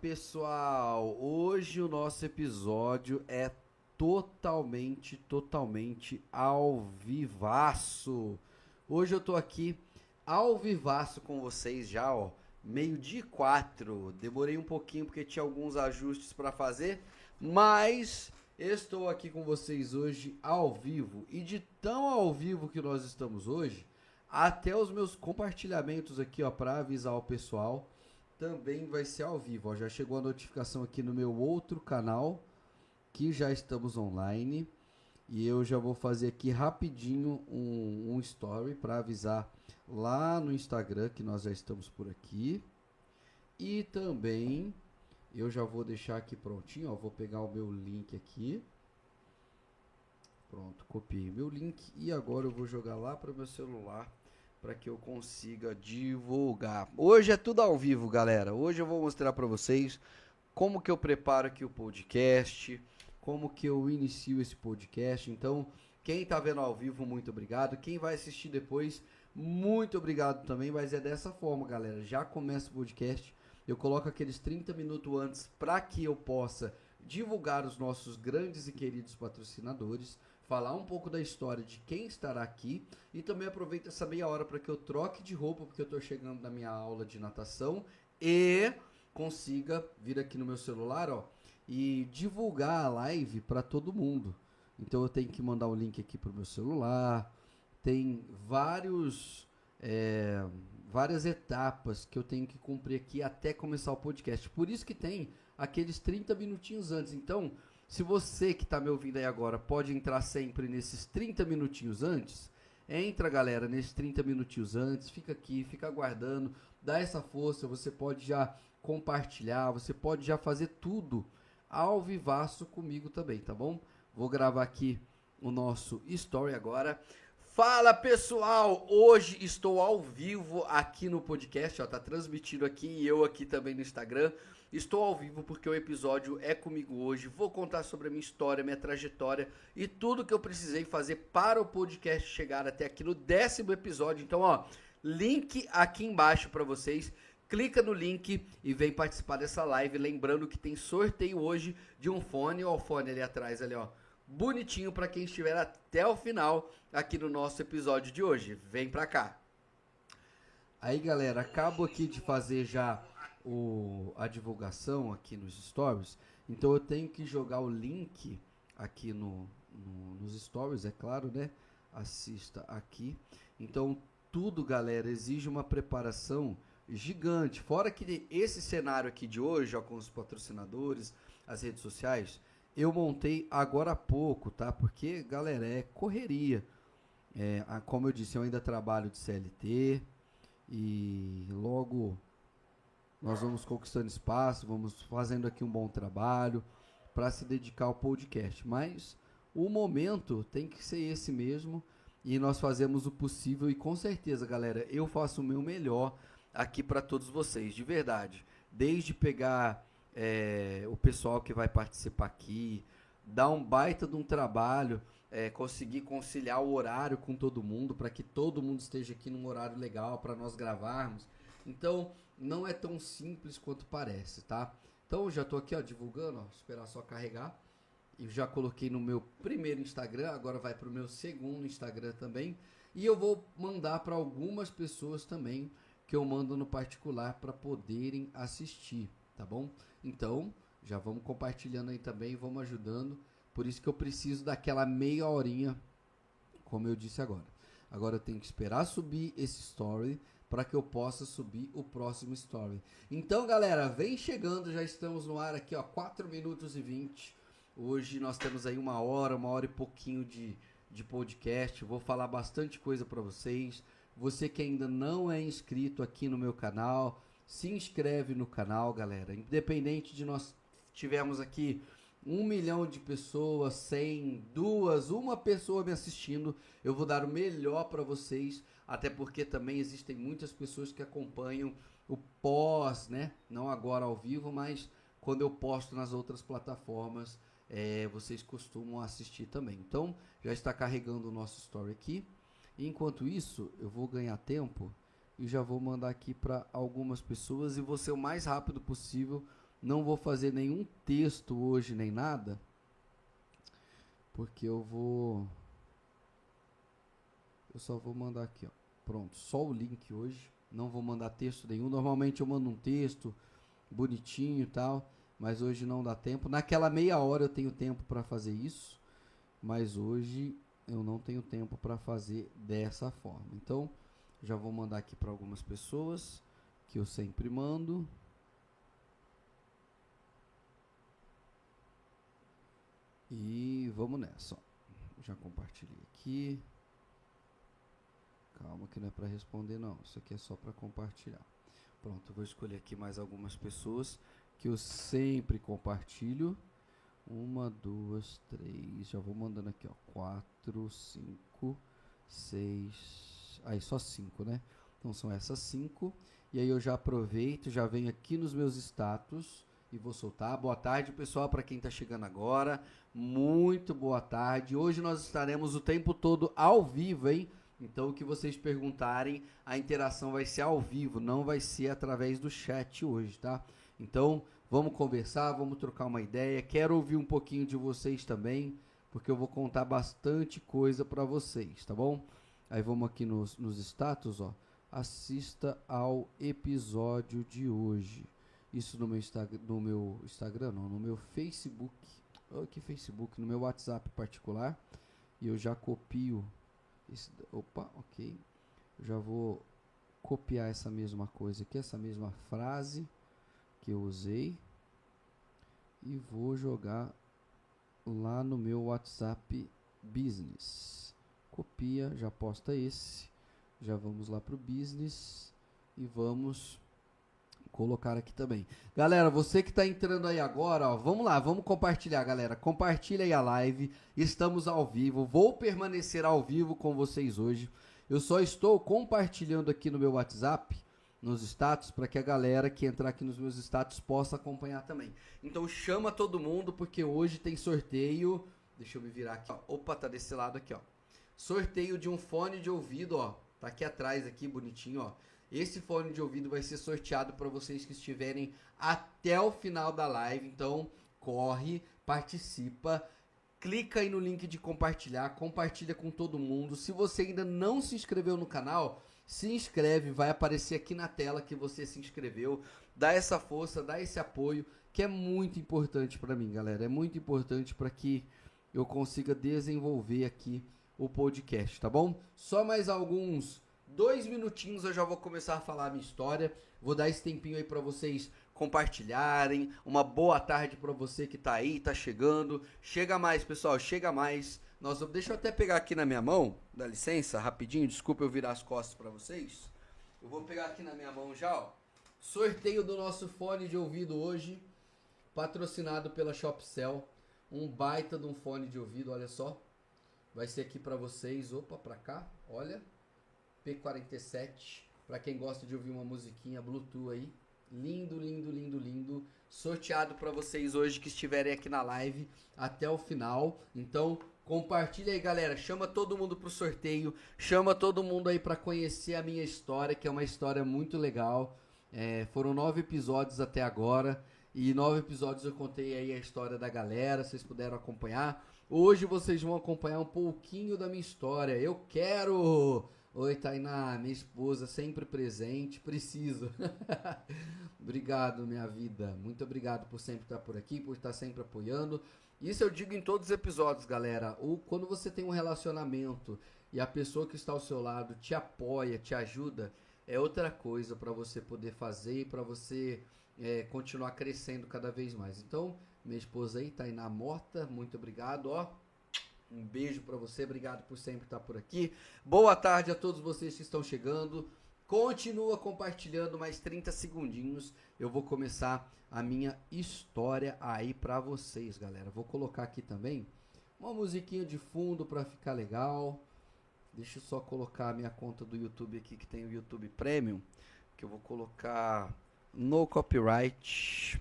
pessoal! Hoje o nosso episódio é totalmente ao vivaço. Hoje eu tô aqui ao vivaço com vocês já, ó, 12:04. Demorei um pouquinho porque tinha alguns ajustes para fazer, mas estou aqui com vocês hoje ao vivo. E de tão ao vivo que nós estamos hoje, até os meus compartilhamentos aqui, ó, para avisar o pessoal, também vai ser ao vivo, ó. Já chegou a notificação aqui no meu outro canal, que já estamos online. E eu já vou fazer aqui rapidinho um story para avisar lá no Instagram que nós já estamos por aqui. E também eu já vou deixar aqui prontinho, ó. Vou pegar o meu link aqui. Pronto, copiei meu link e agora eu vou jogar lá para o meu celular para que eu consiga divulgar. Hoje é tudo ao vivo, galera. Hoje eu vou mostrar para vocês como que eu preparo aqui o podcast, como que eu inicio esse podcast. Então, quem está vendo ao vivo, muito obrigado. Quem vai assistir depois, muito obrigado também. Mas é dessa forma, galera. Já começa o podcast. Eu coloco aqueles 30 minutos antes para que eu possa divulgar os nossos grandes e queridos patrocinadores, falar um pouco da história de quem estará aqui e também aproveito essa meia hora para que eu troque de roupa, porque eu estou chegando na minha aula de natação e consiga vir aqui no meu celular, ó, e divulgar a live para todo mundo. Então eu tenho que mandar o link aqui para o meu celular, tem várias etapas que eu tenho que cumprir aqui até começar o podcast. Por isso que tem aqueles 30 minutinhos antes. Então, se você que está me ouvindo aí agora pode entrar sempre nesses 30 minutinhos antes, entra, galera, nesses 30 minutinhos antes, fica aqui, fica aguardando, dá essa força, você pode já compartilhar, você pode já fazer tudo ao vivaço comigo também, tá bom? Vou gravar aqui o nosso story agora. Fala, pessoal! Hoje estou ao vivo aqui no podcast, ó, tá transmitido aqui e eu aqui também no Instagram. Estou ao vivo porque o episódio é comigo hoje. Vou contar sobre a minha história, minha trajetória e tudo que eu precisei fazer para o podcast chegar até aqui no 10º episódio. Então, ó, link aqui embaixo para vocês. Clica no link e vem participar dessa live. Lembrando que tem sorteio hoje de um fone, ó, o fone ali atrás, ali, ó, bonitinho para quem estiver até o final aqui no nosso episódio de hoje. Vem pra cá. Aí, galera, acabo aqui de fazer já a divulgação aqui nos stories. Então eu tenho que jogar o link aqui nos stories, é claro, né? Assista aqui. Então tudo, galera, exige uma preparação gigante. Fora que esse cenário aqui de hoje, ó, com os patrocinadores, as redes sociais, eu montei agora há pouco, tá? Porque, galera, é correria. Como eu disse, eu ainda trabalho de CLT e logo nós vamos conquistando espaço, vamos fazendo aqui um bom trabalho para se dedicar ao podcast. Mas o momento tem que ser esse mesmo e nós fazemos o possível e com certeza, galera, eu faço o meu melhor aqui para todos vocês, de verdade. Desde pegar o pessoal que vai participar aqui, dar um baita de um trabalho, conseguir conciliar o horário com todo mundo, para que todo mundo esteja aqui num horário legal para nós gravarmos. Então, não é tão simples quanto parece, tá? Então, já tô aqui, ó, divulgando, ó, esperar só carregar. E já coloquei no meu primeiro Instagram, agora vai pro meu segundo Instagram também. E eu vou mandar para algumas pessoas também, que eu mando no particular para poderem assistir, tá bom? Então, já vamos compartilhando aí também, vamos ajudando. Por isso que eu preciso daquela meia horinha, como eu disse agora. Agora eu tenho que esperar subir esse story para que eu possa subir o próximo story. Então, galera, vem chegando, já estamos no ar aqui, ó, 4 minutos e 20. Hoje nós temos aí uma hora e pouquinho de podcast. Vou falar bastante coisa para vocês. Você que ainda não é inscrito aqui no meu canal, se inscreve no canal, galera. Independente de nós tivermos aqui 1 milhão de pessoas, 100, 2, uma pessoa me assistindo, eu vou dar o melhor para vocês, até porque também existem muitas pessoas que acompanham o pós, né? Não agora ao vivo, mas quando eu posto nas outras plataformas, vocês costumam assistir também. Então, já está carregando o nosso story aqui. E enquanto isso, eu vou ganhar tempo e já vou mandar aqui para algumas pessoas e vou ser o mais rápido possível Não vou fazer nenhum texto hoje, nem nada, porque eu só vou mandar aqui, ó. Pronto, só o link hoje. Não vou mandar texto nenhum. Normalmente eu mando um texto bonitinho e tal, mas hoje não dá tempo. Naquela meia hora eu tenho tempo para fazer isso, mas hoje eu não tenho tempo para fazer dessa forma. Então, já vou mandar aqui para algumas pessoas, que eu sempre mando. E vamos nessa, ó. Já compartilhei aqui. Calma que não é para responder não, isso aqui é só para compartilhar. Pronto, eu vou escolher aqui mais algumas pessoas que eu sempre compartilho. 1, 2, 3, já vou mandando aqui, ó. 4, 5, 6, aí só 5, né? Então são essas 5. E aí eu já aproveito, já venho aqui nos meus status e vou soltar. Boa tarde, pessoal, para quem está chegando agora. Muito boa tarde. Hoje nós estaremos o tempo todo ao vivo, hein? Então, o que vocês perguntarem, a interação vai ser ao vivo, não vai ser através do chat hoje, tá? Então, vamos conversar, vamos trocar uma ideia. Quero ouvir um pouquinho de vocês também, porque eu vou contar bastante coisa para vocês, tá bom? Aí vamos aqui nos status, ó. Assista ao episódio de hoje. Isso no meu Instagram, não, no meu Facebook. Oh, que Facebook? No meu WhatsApp particular. E eu já copio. Opa, ok. Já vou copiar essa mesma coisa aqui, essa mesma frase que eu usei, e vou jogar lá no meu WhatsApp Business. Copia, já posta esse. Já vamos lá pro Business e vamos colocar aqui também. Galera, você que está entrando aí agora, ó, vamos lá, vamos compartilhar, galera. Compartilha aí a live. Estamos ao vivo. Vou permanecer ao vivo com vocês hoje. Eu só estou compartilhando aqui no meu WhatsApp, nos status, para que a galera que entrar aqui nos meus status possa acompanhar também. Então chama todo mundo, porque hoje tem sorteio. Deixa eu me virar aqui, ó. Opa, tá desse lado aqui, ó. Sorteio de um fone de ouvido, ó. Tá aqui atrás, aqui, bonitinho, ó. Esse fone de ouvido vai ser sorteado para vocês que estiverem até o final da live. Então, corre, participa, clica aí no link de compartilhar, compartilha com todo mundo. Se você ainda não se inscreveu no canal, se inscreve, vai aparecer aqui na tela que você se inscreveu. Dá essa força, dá esse apoio, que é muito importante para mim, galera. É muito importante para que eu consiga desenvolver aqui o podcast, tá bom? Só mais alguns 2 minutinhos eu já vou começar a falar a minha história. Vou dar esse tempinho aí para vocês compartilharem. Uma boa tarde para você que tá aí, tá chegando. Chega mais, pessoal, chega mais. Deixa eu até pegar aqui na minha mão, dá licença, rapidinho, desculpa eu virar as costas para vocês. Eu vou pegar aqui na minha mão já, ó. Sorteio do nosso fone de ouvido hoje, patrocinado pela Shopcell. Um baita de um fone de ouvido, olha só. Vai ser aqui para vocês, opa, para cá, olha. P47, para quem gosta de ouvir uma musiquinha Bluetooth aí, lindo, lindo, lindo, lindo, sorteado para vocês hoje que estiverem aqui na live até o final. Então compartilha aí, galera, chama todo mundo pro sorteio, chama todo mundo aí para conhecer a minha história, que é uma história muito legal. Foram 9 episódios até agora, e 9 episódios eu contei aí a história da galera, vocês puderam acompanhar. Hoje vocês vão acompanhar um pouquinho da minha história. Eu quero... Oi, Tainá, minha esposa, sempre presente, preciso. Obrigado, minha vida. Muito obrigado por sempre estar por aqui, por estar sempre apoiando. Isso eu digo em todos os episódios, galera. Quando você tem um relacionamento e a pessoa que está ao seu lado te apoia, te ajuda, é outra coisa para você poder fazer e para você continuar crescendo cada vez mais. Então, minha esposa aí, Tainá Morta, muito obrigado, ó. Um beijo para você, obrigado por sempre estar por aqui. Boa tarde a todos vocês que estão chegando. Continua compartilhando mais 30 segundinhos. Eu vou começar a minha história aí para vocês, galera. Vou colocar aqui também uma musiquinha de fundo para ficar legal. Deixa eu só colocar a minha conta do YouTube aqui, que tem o YouTube Premium, que eu vou colocar no copyright.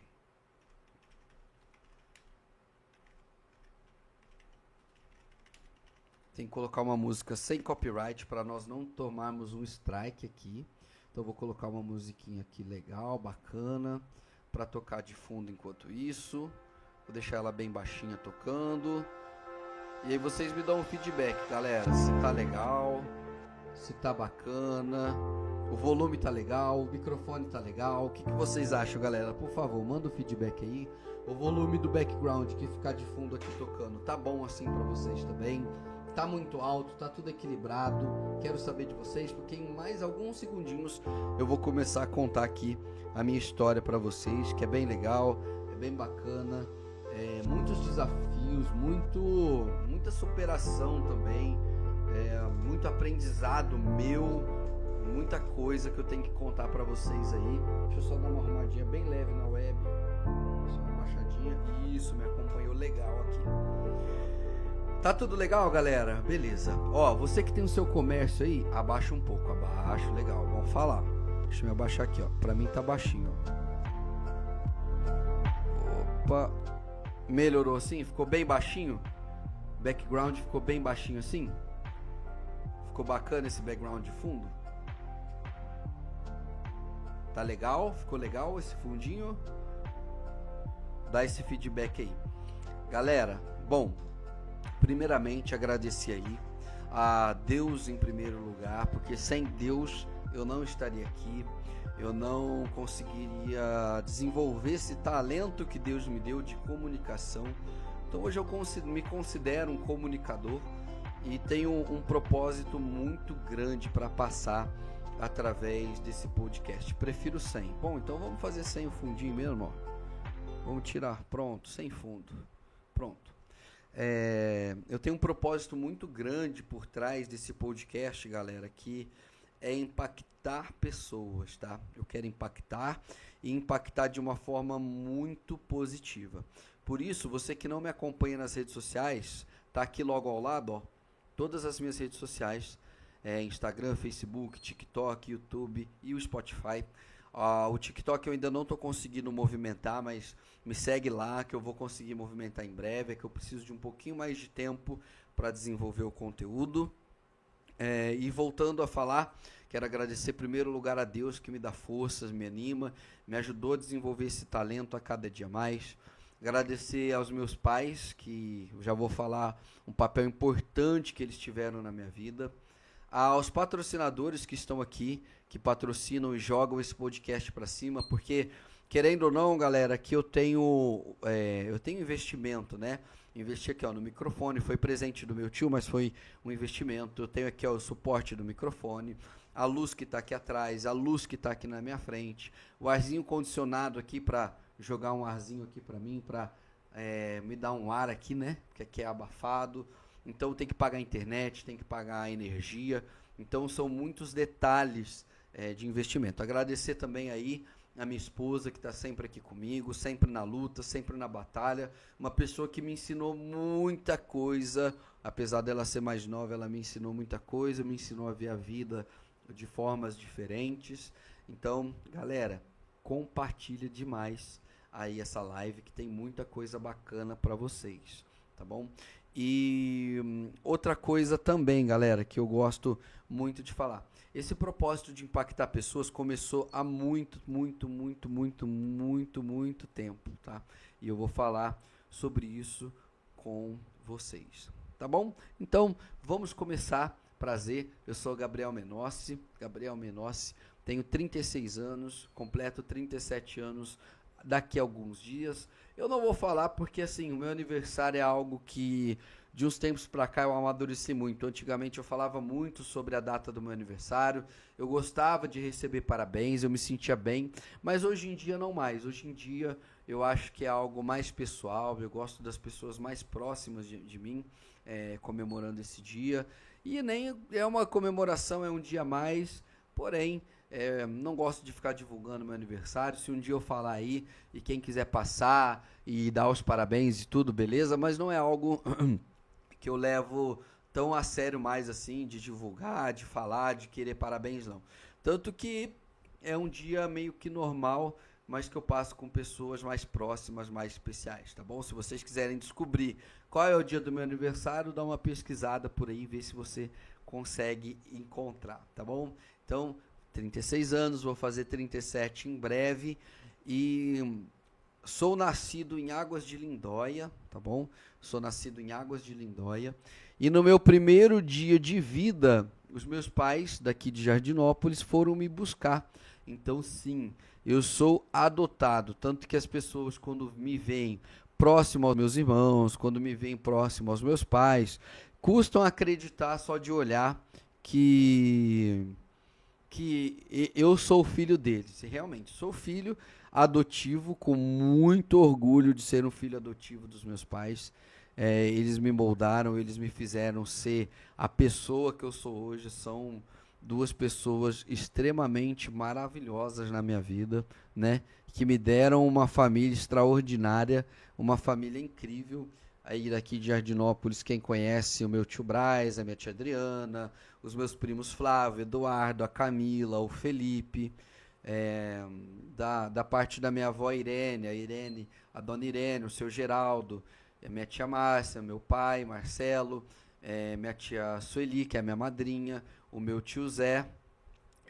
Tem que colocar uma música sem copyright para nós não tomarmos um strike aqui. Então eu vou colocar uma musiquinha aqui legal, bacana, para tocar de fundo enquanto isso. Vou deixar ela bem baixinha tocando. E aí vocês me dão um feedback, galera, se tá legal, se tá bacana, o volume tá legal, o microfone tá legal. O que vocês acham, galera? Por favor, manda o feedback aí. O volume do background que ficar de fundo aqui tocando, tá bom assim pra vocês também? Tá muito alto, tá tudo equilibrado? Quero saber de vocês, porque em mais alguns segundinhos eu vou começar a contar aqui a minha história pra vocês, que é bem legal, é bem bacana. Muitos desafios, muita superação também, muito aprendizado meu, muita coisa que eu tenho que contar pra vocês aí. Deixa eu só dar uma arrumadinha bem leve na web, só uma baixadinha. Isso, me acompanhou legal aqui. Tá tudo legal, galera? Beleza. Ó, você que tem o seu comércio aí, abaixa um pouco, abaixa, legal, vamos falar. Deixa eu me abaixar aqui, ó, pra mim tá baixinho, ó. Opa. Melhorou assim? Ficou bem baixinho? Background ficou bem baixinho assim? Ficou bacana esse background de fundo? Tá legal? Ficou legal esse fundinho? Dá esse feedback aí. Galera, bom, primeiramente agradecer aí a Deus em primeiro lugar, porque sem Deus eu não estaria aqui. Eu não conseguiria desenvolver esse talento que Deus me deu de comunicação. Então hoje eu me considero um comunicador e tenho um propósito muito grande para passar através desse podcast. Prefiro sem. Bom, então vamos fazer sem o fundinho mesmo, ó. Vamos tirar, pronto, sem fundo. Pronto. Eu tenho um propósito muito grande por trás desse podcast, galera, que é impactar pessoas, tá? Eu quero impactar e impactar de uma forma muito positiva. Por isso, você que não me acompanha nas redes sociais, tá aqui logo ao lado, ó, todas as minhas redes sociais, Instagram, Facebook, TikTok, YouTube e o Spotify. O TikTok eu ainda não tô conseguindo movimentar, mas me segue lá que eu vou conseguir movimentar em breve, é que eu preciso de um pouquinho mais de tempo para desenvolver o conteúdo. E voltando a falar, quero agradecer em primeiro lugar a Deus que me dá forças, me anima, me ajudou a desenvolver esse talento a cada dia mais. Agradecer aos meus pais, que eu já vou falar um papel importante que eles tiveram na minha vida. Aos patrocinadores que estão aqui, que patrocinam e jogam esse podcast para cima, porque, querendo ou não, galera, aqui eu tenho investimento, né? Investi aqui, ó, no microfone, foi presente do meu tio, mas foi um investimento. Eu tenho aqui, ó, o suporte do microfone, a luz que está aqui atrás, a luz que está aqui na minha frente, o arzinho condicionado aqui para jogar um arzinho aqui para mim, para me dar um ar aqui, né? Porque aqui é abafado. Então tem que pagar a internet, tem que pagar a energia. Então são muitos detalhes de investimento. Agradecer também aí a minha esposa que está sempre aqui comigo, sempre na luta, sempre na batalha, uma pessoa que me ensinou muita coisa, apesar dela ser mais nova, ela me ensinou muita coisa, me ensinou a ver a vida de formas diferentes. Então, galera, compartilha demais aí essa live que tem muita coisa bacana para vocês, tá bom? E outra coisa também, galera, que eu gosto muito de falar. Esse propósito de impactar pessoas começou há muito tempo, tá? E eu vou falar sobre isso com vocês, tá bom? Então, vamos começar. Prazer, eu sou Gabriel Menossi, tenho 36 anos, completo 37 anos daqui a alguns dias. Eu não vou falar porque, assim, o meu aniversário é algo que de uns tempos pra cá eu amadureci muito. Antigamente eu falava muito sobre a data do meu aniversário, eu gostava de receber parabéns, eu me sentia bem, mas hoje em dia não mais. Hoje em dia eu acho que é algo mais pessoal, eu gosto das pessoas mais próximas de mim comemorando esse dia. E nem é uma comemoração, é um dia a mais, porém, não gosto de ficar divulgando meu aniversário. Se um dia eu falar aí e quem quiser passar e dar os parabéns e tudo, beleza, mas não é algo que eu levo tão a sério mais assim, de divulgar, de falar, de querer parabéns, não. Tanto que é um dia meio que normal, mas que eu passo com pessoas mais próximas, mais especiais, tá bom? Se vocês quiserem descobrir qual é o dia do meu aniversário, dá uma pesquisada por aí, vê se você consegue encontrar, tá bom? Então, 36 anos, vou fazer 37 em breve, e sou nascido em Águas de Lindóia, tá bom? Sou nascido em Águas de Lindóia. E no meu primeiro dia de vida, os meus pais daqui de Jardinópolis foram me buscar. Então, sim, eu sou adotado. Tanto que as pessoas, quando me veem próximo aos meus irmãos, quando me veem próximo aos meus pais, custam acreditar só de olhar que eu sou filho deles. E realmente, sou filho adotivo, com muito orgulho de ser um filho adotivo dos meus pais. Eles me moldaram, eles me fizeram ser a pessoa que eu sou hoje. São duas pessoas extremamente maravilhosas na minha vida, né? Que me deram uma família extraordinária, uma família incrível. Aí daqui de Jardinópolis, quem conhece o meu tio Braz, a minha tia Adriana, os meus primos Flávio, Eduardo, a Camila, o Felipe, da parte da minha avó Irene, a dona Irene, o seu Geraldo, a minha tia Márcia, meu pai, Marcelo, minha tia Sueli, que é a minha madrinha, o meu tio Zé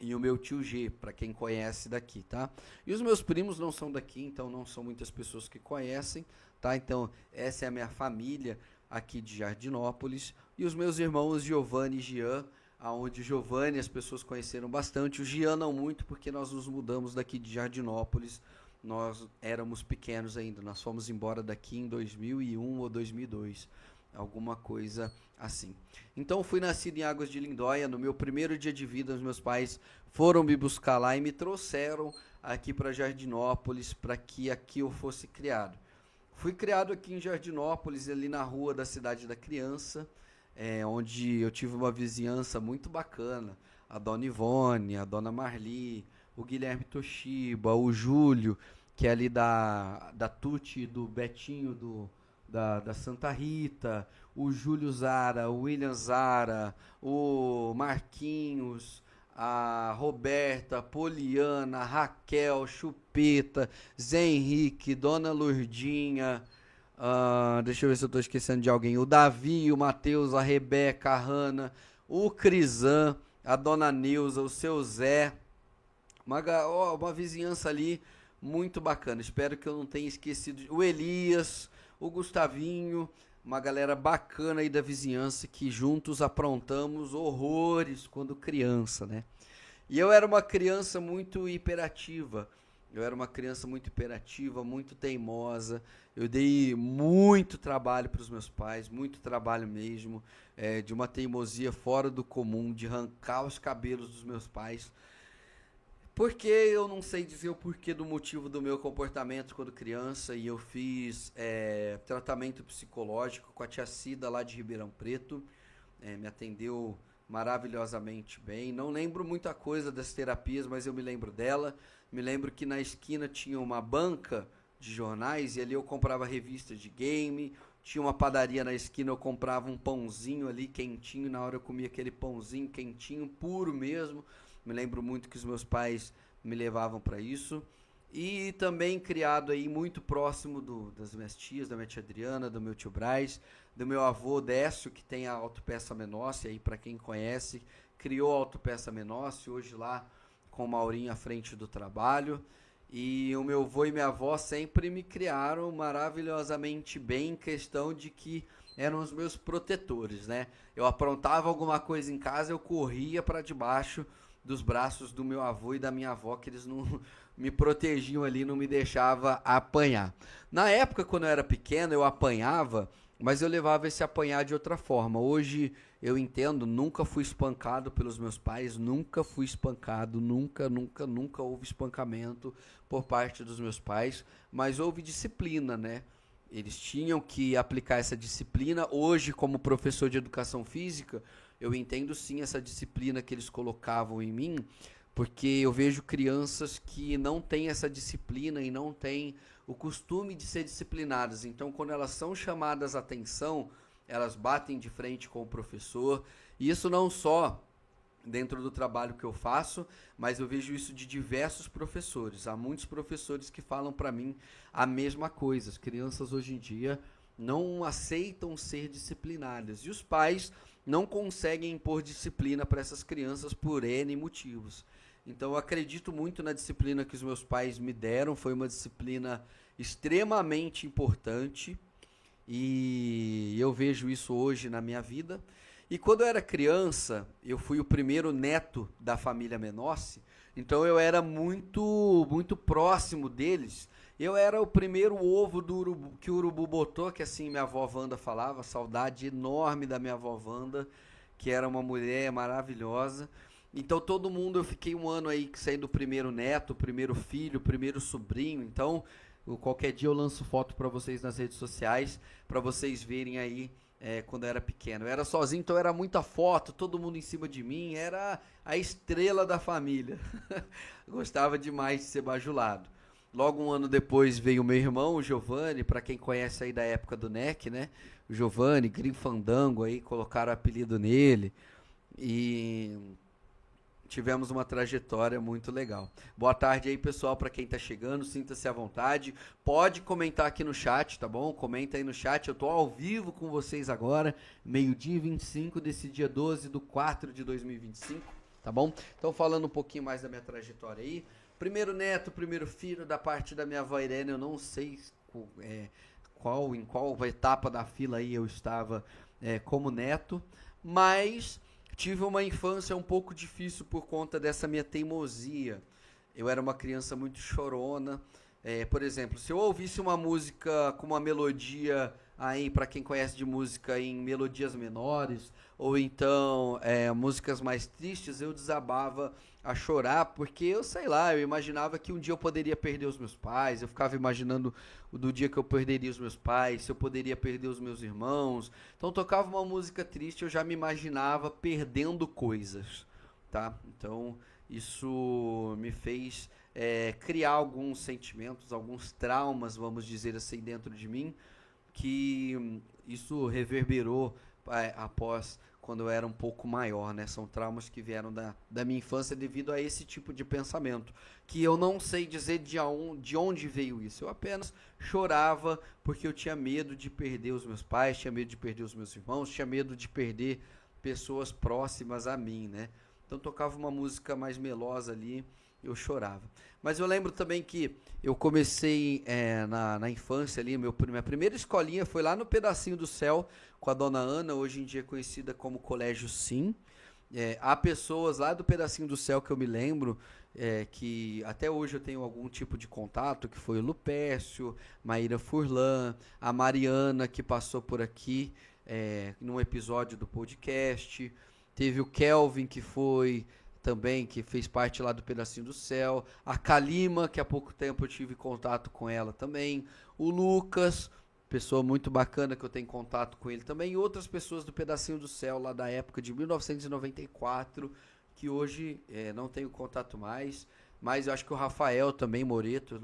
e o meu tio G, para quem conhece daqui, tá? E os meus primos não são daqui, então não são muitas pessoas que conhecem, tá? Então essa é a minha família aqui de Jardinópolis. E os meus irmãos Giovanni e Gian, aonde Giovanni as pessoas conheceram bastante, o Gian não muito, porque nós nos mudamos daqui de Jardinópolis, nós éramos pequenos ainda, nós fomos embora daqui em 2001 ou 2002, alguma coisa assim. Então fui nascido em Águas de Lindóia. No meu primeiro dia de vida, os meus pais foram me buscar lá e me trouxeram aqui para Jardinópolis, para que aqui eu fosse criado. Fui criado aqui em Jardinópolis, ali na rua da Cidade da Criança, onde eu tive uma vizinhança muito bacana. A dona Ivone, a dona Marli, o Guilherme Toshiba, o Júlio, que é ali da Tuti, do Betinho, da Santa Rita, o Júlio Zara, o William Zara, o Marquinhos, a Roberta, a Poliana, a Raquel, Chupeta, Zé Henrique, Dona Lourdinha, deixa eu ver se eu estou esquecendo de alguém, o Davi, o Matheus, a Rebeca, a Hanna, o Crisan, a Dona Neuza, o seu Zé, uma vizinhança ali muito bacana. Espero que eu não tenha esquecido o Elias, o Gustavinho, uma galera bacana aí da vizinhança que juntos aprontamos horrores quando criança, né? E eu era uma criança muito hiperativa. Muito teimosa. Eu dei muito trabalho para os meus pais, muito trabalho mesmo, de uma teimosia fora do comum, de arrancar os cabelos dos meus pais. Porque eu não sei dizer o porquê do motivo do meu comportamento quando criança, e eu fiz tratamento psicológico com a tia Cida lá de Ribeirão Preto, me atendeu maravilhosamente bem. Não lembro muita coisa das terapias, mas eu me lembro dela. Me lembro que na esquina tinha uma banca de jornais e ali eu comprava revistas de game. Tinha uma padaria na esquina, eu comprava um pãozinho ali quentinho, na hora eu comia aquele pãozinho quentinho, puro mesmo. Me lembro muito que os meus pais me levavam para isso. E também criado aí muito próximo das minhas tias, da minha tia Adriana, do meu tio Braz, do meu avô Décio, que tem a Autopeça Menossi, aí para quem conhece, criou a Autopeça Menossi, hoje lá com o Maurinho à frente do trabalho. E o meu avô e minha avó sempre me criaram maravilhosamente bem, em questão de que eram os meus protetores, né? Eu aprontava alguma coisa em casa, eu corria para debaixo dos braços do meu avô e da minha avó, que eles não me protegiam ali, não me deixavam apanhar. Na época, quando eu era pequeno, eu apanhava, mas eu levava esse apanhar de outra forma. Hoje eu entendo, nunca fui espancado pelos meus pais, nunca fui espancado, nunca houve espancamento por parte dos meus pais, mas houve disciplina, né? Eles tinham que aplicar essa disciplina. Hoje, como professor de educação física, eu entendo sim essa disciplina que eles colocavam em mim, porque eu vejo crianças que não têm essa disciplina e não têm o costume de ser disciplinadas. Então, quando elas são chamadas a atenção, elas batem de frente com o professor. E isso não só dentro do trabalho que eu faço, mas eu vejo isso de diversos professores. Há muitos professores que falam para mim a mesma coisa. As crianças hoje em dia não aceitam ser disciplinadas. E os pais não conseguem impor disciplina para essas crianças por N motivos. Então eu acredito muito na disciplina que os meus pais me deram, foi uma disciplina extremamente importante e eu vejo isso hoje na minha vida. E quando eu era criança, eu fui o primeiro neto da família Menossi, então eu era muito próximo deles. Eu era o primeiro ovo do urubu, que o urubu botou, que assim minha avó Wanda falava, saudade enorme da minha avó Wanda, que era uma mulher maravilhosa. Então todo mundo, eu fiquei um ano aí saindo o primeiro neto, o primeiro filho, o primeiro sobrinho. Então, qualquer dia eu lanço foto para vocês nas redes sociais, para vocês verem aí quando eu era pequeno. Eu era sozinho, então era muita foto, todo mundo em cima de mim, era a estrela da família. Gostava demais de ser bajulado. Logo um ano depois veio o meu irmão, o Giovanni, para quem conhece aí da época do NEC, né? O Giovanni, Grim Fandango aí, colocaram o apelido nele. E tivemos uma trajetória muito legal. Boa tarde aí, pessoal, para quem tá chegando, sinta-se à vontade. Pode comentar aqui no chat, tá bom? Comenta aí no chat, eu tô ao vivo com vocês agora, meio-dia 25 desse dia 12/4 de 2025, tá bom? Então, falando um pouquinho mais da minha trajetória aí. Primeiro neto, primeiro filho, da parte da minha avó Irene, eu não sei em qual etapa da fila aí eu estava como neto, mas tive uma infância um pouco difícil por conta dessa minha teimosia. Eu era uma criança muito chorona. Por exemplo, se eu ouvisse uma música com uma melodia aí, para quem conhece de música, em melodias menores, ou então músicas mais tristes, eu desabava a chorar, porque eu sei lá, eu imaginava que um dia eu poderia perder os meus pais, eu ficava imaginando do dia que eu perderia os meus pais, se eu poderia perder os meus irmãos. Então tocava uma música triste, eu já me imaginava perdendo coisas, tá? Então isso me fez criar alguns sentimentos, alguns traumas, vamos dizer assim, dentro de mim, que isso reverberou após quando eu era um pouco maior, né? São traumas que vieram da minha infância devido a esse tipo de pensamento, que eu não sei dizer de onde veio isso. Eu apenas chorava porque eu tinha medo de perder os meus pais, tinha medo de perder os meus irmãos, tinha medo de perder pessoas próximas a mim, né? Então tocava uma música mais melosa ali, eu chorava. Mas eu lembro também que eu comecei na infância ali, minha primeira escolinha foi lá no Pedacinho do Céu, com a dona Ana, hoje em dia conhecida como Colégio Sim. Há pessoas lá do Pedacinho do Céu que eu me lembro, que até hoje eu tenho algum tipo de contato, que foi o Lupércio, Maíra Furlan, a Mariana, que passou por aqui num episódio do podcast. Teve o Kelvin, que foi também, que fez parte lá do Pedacinho do Céu. A Kalima, que há pouco tempo eu tive contato com ela também. O Lucas, pessoa muito bacana que eu tenho contato com ele também. E outras pessoas do Pedacinho do Céu, lá da época de 1994, que hoje não tenho contato mais. Mas eu acho que o Rafael também, Moreto,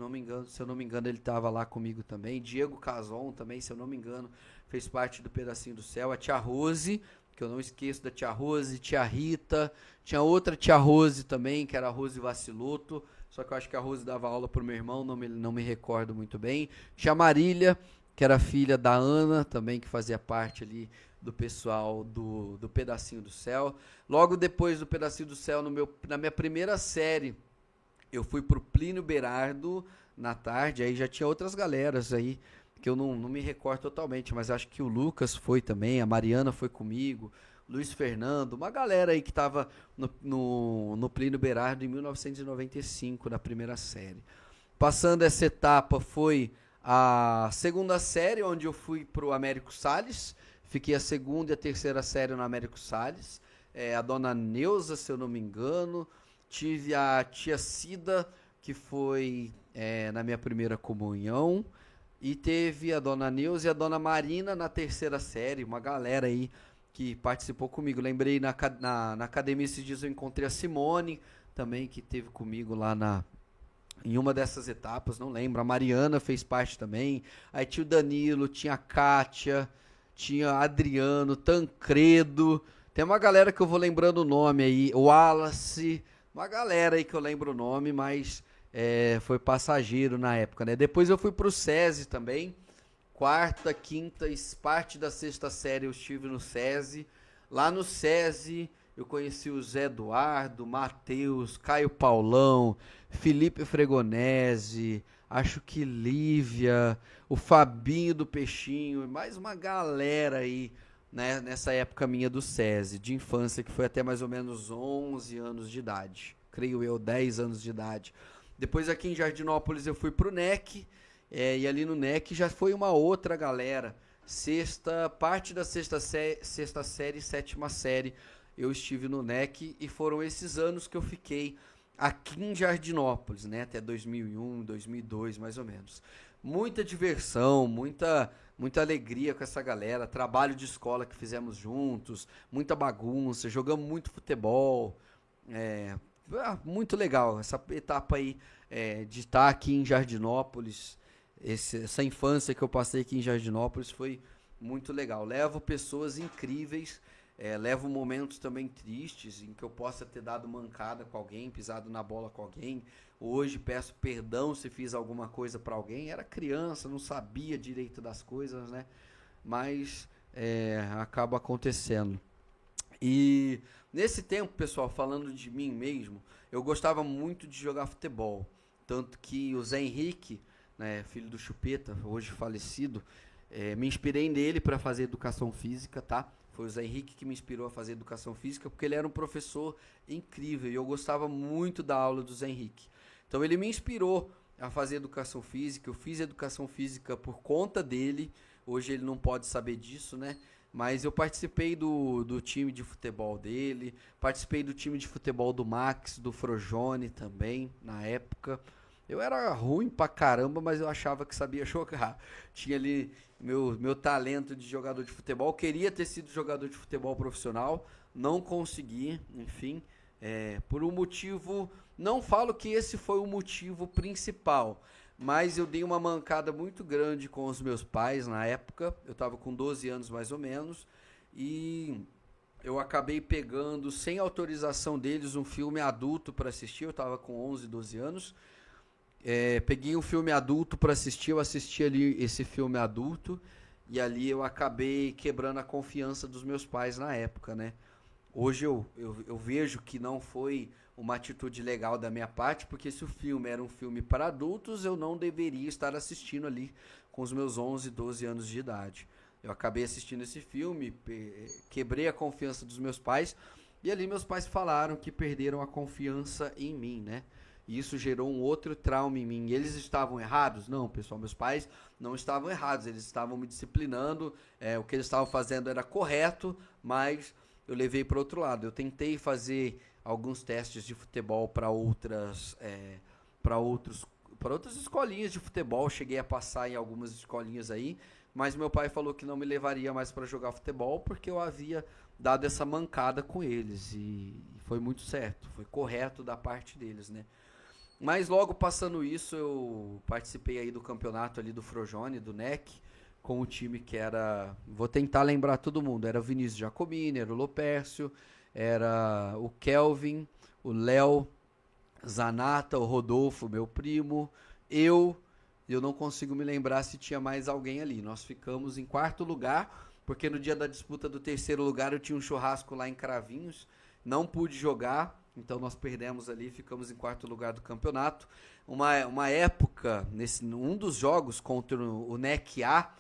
se eu não me engano, ele estava lá comigo também. Diego Cazon também, se eu não me engano, fez parte do Pedacinho do Céu. A tia Rose, que eu não esqueço da tia Rose, tia Rita. Tinha outra tia Rose também, que era a Rose Vaciloto. Só que eu acho que a Rose dava aula pro meu irmão, não me recordo muito bem. Tia Marília, que era filha da Ana, também, que fazia parte ali do pessoal do Pedacinho do Céu. Logo depois do Pedacinho do Céu, na minha primeira série, eu fui pro Plínio Berardo na tarde, aí já tinha outras galeras aí, que eu não me recordo totalmente, mas acho que o Lucas foi também, a Mariana foi comigo, Luiz Fernando, uma galera aí que estava no Plínio Berardo em 1995, na primeira série. Passando essa etapa foi a segunda série, onde eu fui pro Américo Salles, fiquei a segunda e a terceira série no Américo Salles, a dona Neuza, se eu não me engano, tive a tia Cida, que foi na minha primeira comunhão, e teve a dona Neuza e a dona Marina na terceira série, uma galera aí que participou comigo. Lembrei na academia esses dias eu encontrei a Simone também, que teve comigo lá em uma dessas etapas, não lembro. A Mariana fez parte também. Aí tinha o Danilo, tinha a Kátia, tinha Adriano, Tancredo. Tem uma galera que eu vou lembrando o nome aí, o Wallace, uma galera aí que eu lembro o nome, mas foi passageiro na época, né? Depois eu fui pro SESI também, quarta, quinta e parte da sexta série eu estive no SESI. Lá no SESI eu conheci o Zé Eduardo, Matheus, Caio Paulão, Felipe Fregonese, acho que Lívia, o Fabinho do Peixinho, e mais uma galera aí, né, nessa época minha do SESI, de infância, que foi até mais ou menos 11 anos de idade, creio eu, 10 anos de idade. Depois aqui em Jardinópolis eu fui pro NEC, e ali no NEC já foi uma outra galera, parte da sexta série, sétima série, eu estive no NEC e foram esses anos que eu fiquei aqui em Jardinópolis, né, até 2001, 2002 mais ou menos. Muita diversão, muita alegria com essa galera, trabalho de escola que fizemos juntos, muita bagunça, jogamos muito futebol, muito legal essa etapa aí de estar aqui em Jardinópolis, essa infância que eu passei aqui em Jardinópolis foi muito legal. Levo pessoas incríveis, levo momentos também tristes em que eu possa ter dado mancada com alguém, pisado na bola com alguém. Hoje peço perdão se fiz alguma coisa para alguém. Era criança, não sabia direito das coisas, né? Mas acaba acontecendo. E nesse tempo, pessoal, falando de mim mesmo, eu gostava muito de jogar futebol. Tanto que o Zé Henrique, né, filho do Chupeta, hoje falecido, me inspirei nele para fazer educação física, tá? Foi o Zé Henrique que me inspirou a fazer educação física, porque ele era um professor incrível e eu gostava muito da aula do Zé Henrique. Então ele me inspirou a fazer educação física, eu fiz educação física por conta dele, hoje ele não pode saber disso, né? Mas eu participei do time de futebol dele, participei do time de futebol do Max, do Frojone também, na época. Eu era ruim pra caramba, mas eu achava que sabia jogar. Tinha ali meu talento de jogador de futebol. Queria ter sido jogador de futebol profissional, não consegui, enfim. Por um motivo, não falo que esse foi o motivo principal, mas eu dei uma mancada muito grande com os meus pais na época. Eu estava com 12 anos mais ou menos, e eu acabei pegando, sem autorização deles, um filme adulto para assistir. Eu estava com 11, 12 anos. Peguei um filme adulto para assistir, eu assisti ali esse filme adulto e ali eu acabei quebrando a confiança dos meus pais na época, né? Hoje eu vejo que não foi uma atitude legal da minha parte, porque se o filme era um filme para adultos, eu não deveria estar assistindo ali com os meus 11, 12 anos de idade. Eu acabei assistindo esse filme, quebrei a confiança dos meus pais e ali meus pais falaram que perderam a confiança em mim, né? E isso gerou um outro trauma em mim. E eles estavam errados? Não, pessoal, meus pais não estavam errados. Eles estavam me disciplinando. O que eles estavam fazendo era correto, mas eu levei para outro lado. Eu tentei fazer alguns testes de futebol para outras escolinhas de futebol. Cheguei a passar em algumas escolinhas aí, mas meu pai falou que não me levaria mais para jogar futebol porque eu havia dado essa mancada com eles. E foi muito certo, foi correto da parte deles, né? Mas logo passando isso, eu participei aí do campeonato ali do Frojone, do NEC, com o time que era... Vou tentar lembrar todo mundo. Era o Vinícius Giacomini, era o Lopércio, era o Kelvin, o Léo, Zanata, o Rodolfo, meu primo, eu não consigo me lembrar se tinha mais alguém ali. Nós ficamos em quarto lugar, porque no dia da disputa do terceiro lugar eu tinha um churrasco lá em Cravinhos, não pude jogar. Então nós perdemos ali, ficamos em quarto lugar do campeonato. Uma época, um dos jogos contra o NEC A,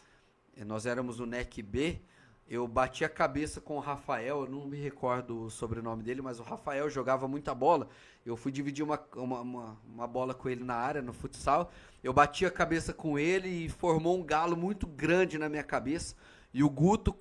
nós éramos o NEC B, eu bati a cabeça com o Rafael, eu não me recordo o sobrenome dele, mas o Rafael jogava muita bola. Eu fui dividir uma bola com ele na área, no futsal. Eu bati a cabeça com ele e formou um galo muito grande na minha cabeça. E o Guto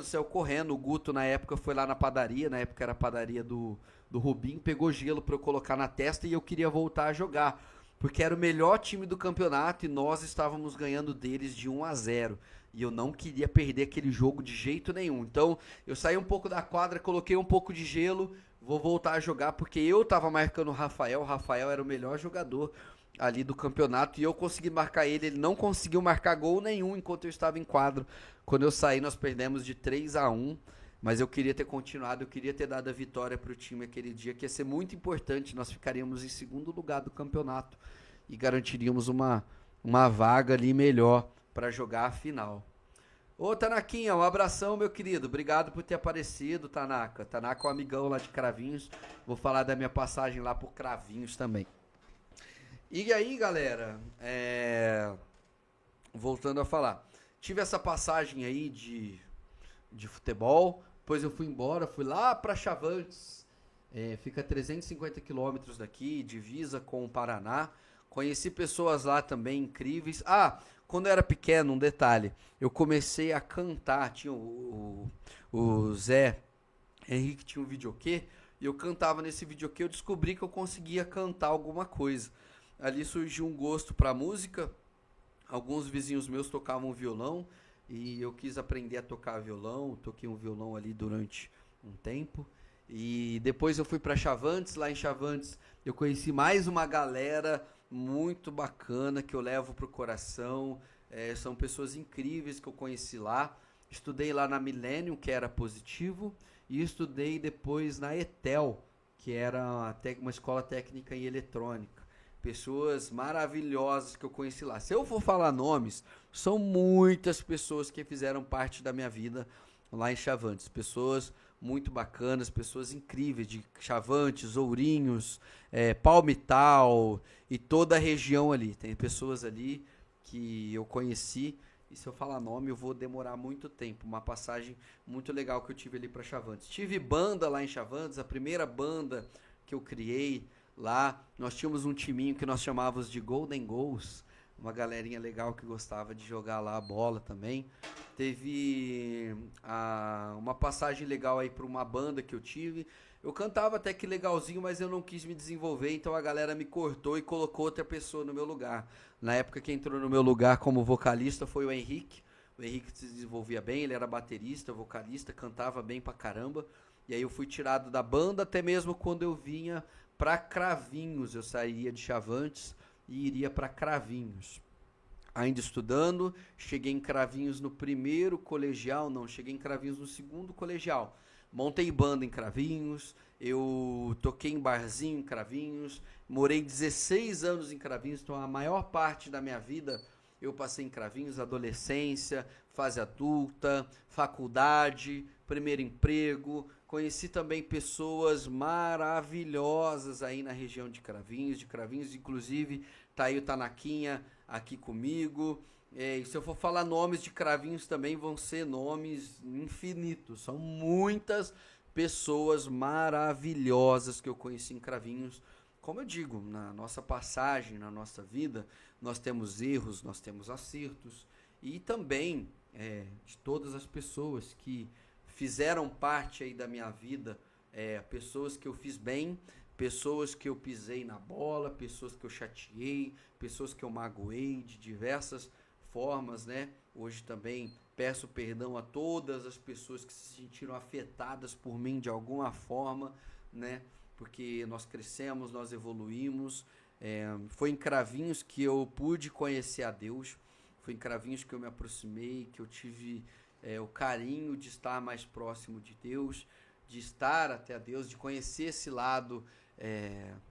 saiu correndo. O Guto na época foi lá na padaria, na época era a padaria do Rubinho, pegou gelo para eu colocar na testa e eu queria voltar a jogar, porque era o melhor time do campeonato e nós estávamos ganhando deles de 1-0. E eu não queria perder aquele jogo de jeito nenhum. Então eu saí um pouco da quadra, coloquei um pouco de gelo, vou voltar a jogar porque eu estava marcando o Rafael era o melhor jogador ali do campeonato e eu consegui marcar ele não conseguiu marcar gol nenhum enquanto eu estava em quadro. Quando eu saí nós perdemos de 3-1, mas eu queria ter continuado, eu queria ter dado a vitória para o time aquele dia, que ia ser muito importante, nós ficaríamos em segundo lugar do campeonato e garantiríamos uma vaga ali melhor para jogar a final. Ô, Tanaquinha, um abração, meu querido. Obrigado por ter aparecido, Tanaka. Tanaka é um amigão lá de Cravinhos. Vou falar da minha passagem lá por Cravinhos também. E aí, galera, voltando a falar. Tive essa passagem aí de futebol, depois eu fui embora, fui lá pra Chavantes, fica a 350 quilômetros daqui, divisa com o Paraná. Conheci pessoas lá também incríveis. Ah, quando eu era pequeno, um detalhe, eu comecei a cantar, tinha o Zé Henrique tinha um videokê, e eu cantava nesse videokê, eu descobri que eu conseguia cantar alguma coisa. Ali surgiu um gosto pra música, alguns vizinhos meus tocavam violão, e eu quis aprender a tocar violão, toquei um violão ali durante um tempo, e depois eu fui para Chavantes, lá em Chavantes eu conheci mais uma galera muito bacana que eu levo pro coração, são pessoas incríveis que eu conheci lá, estudei lá na Millennium, que era positivo, e estudei depois na ETEL, que era uma escola técnica em eletrônica. Pessoas maravilhosas que eu conheci lá. Se eu for falar nomes, são muitas pessoas que fizeram parte da minha vida lá em Chavantes. Pessoas muito bacanas, pessoas incríveis de Chavantes, Ourinhos, Palmital e toda a região ali. Tem pessoas ali que eu conheci e se eu falar nome eu vou demorar muito tempo. Uma passagem muito legal que eu tive ali para Chavantes. Tive banda lá em Chavantes, a primeira banda que eu criei lá. Nós tínhamos um timinho que nós chamávamos de Golden Goals, uma galerinha legal que gostava de jogar lá a bola também. Teve uma passagem legal aí para uma banda que eu tive. Eu cantava até que legalzinho, mas eu não quis me desenvolver, então a galera me cortou e colocou outra pessoa no meu lugar. Na época que entrou no meu lugar como vocalista foi o Henrique. O Henrique se desenvolvia bem, ele era baterista, vocalista, cantava bem pra caramba. E aí eu fui tirado da banda, até mesmo quando eu vinha pra Cravinhos. Eu sairia de Chavantes e iria pra Cravinhos. Ainda estudando, cheguei em Cravinhos no primeiro colegial, não, cheguei em Cravinhos no segundo colegial. Montei banda em Cravinhos, eu toquei em barzinho em Cravinhos, morei 16 anos em Cravinhos, então a maior parte da minha vida eu passei em Cravinhos, adolescência, fase adulta, faculdade, primeiro emprego. Conheci também pessoas maravilhosas aí na região de Cravinhos, inclusive tá aí o Tanaquinha aqui comigo. E se eu for falar nomes de Cravinhos também vão ser nomes infinitos. São muitas pessoas maravilhosas que eu conheci em Cravinhos. Como eu digo, na nossa passagem, na nossa vida, nós temos erros, nós temos acertos. E também de todas as pessoas que fizeram parte aí da minha vida, pessoas que eu fiz bem, pessoas que eu pisei na bola, pessoas que eu chateei, pessoas que eu magoei de diversas formas, né? Hoje também peço perdão a todas as pessoas que se sentiram afetadas por mim de alguma forma, né? Porque nós crescemos, nós evoluímos. Foi em Cravinhos que eu pude conhecer a Deus. Foi em Cravinhos que eu me aproximei, que eu tive o carinho de estar mais próximo de Deus, de estar até a Deus, de conhecer esse lado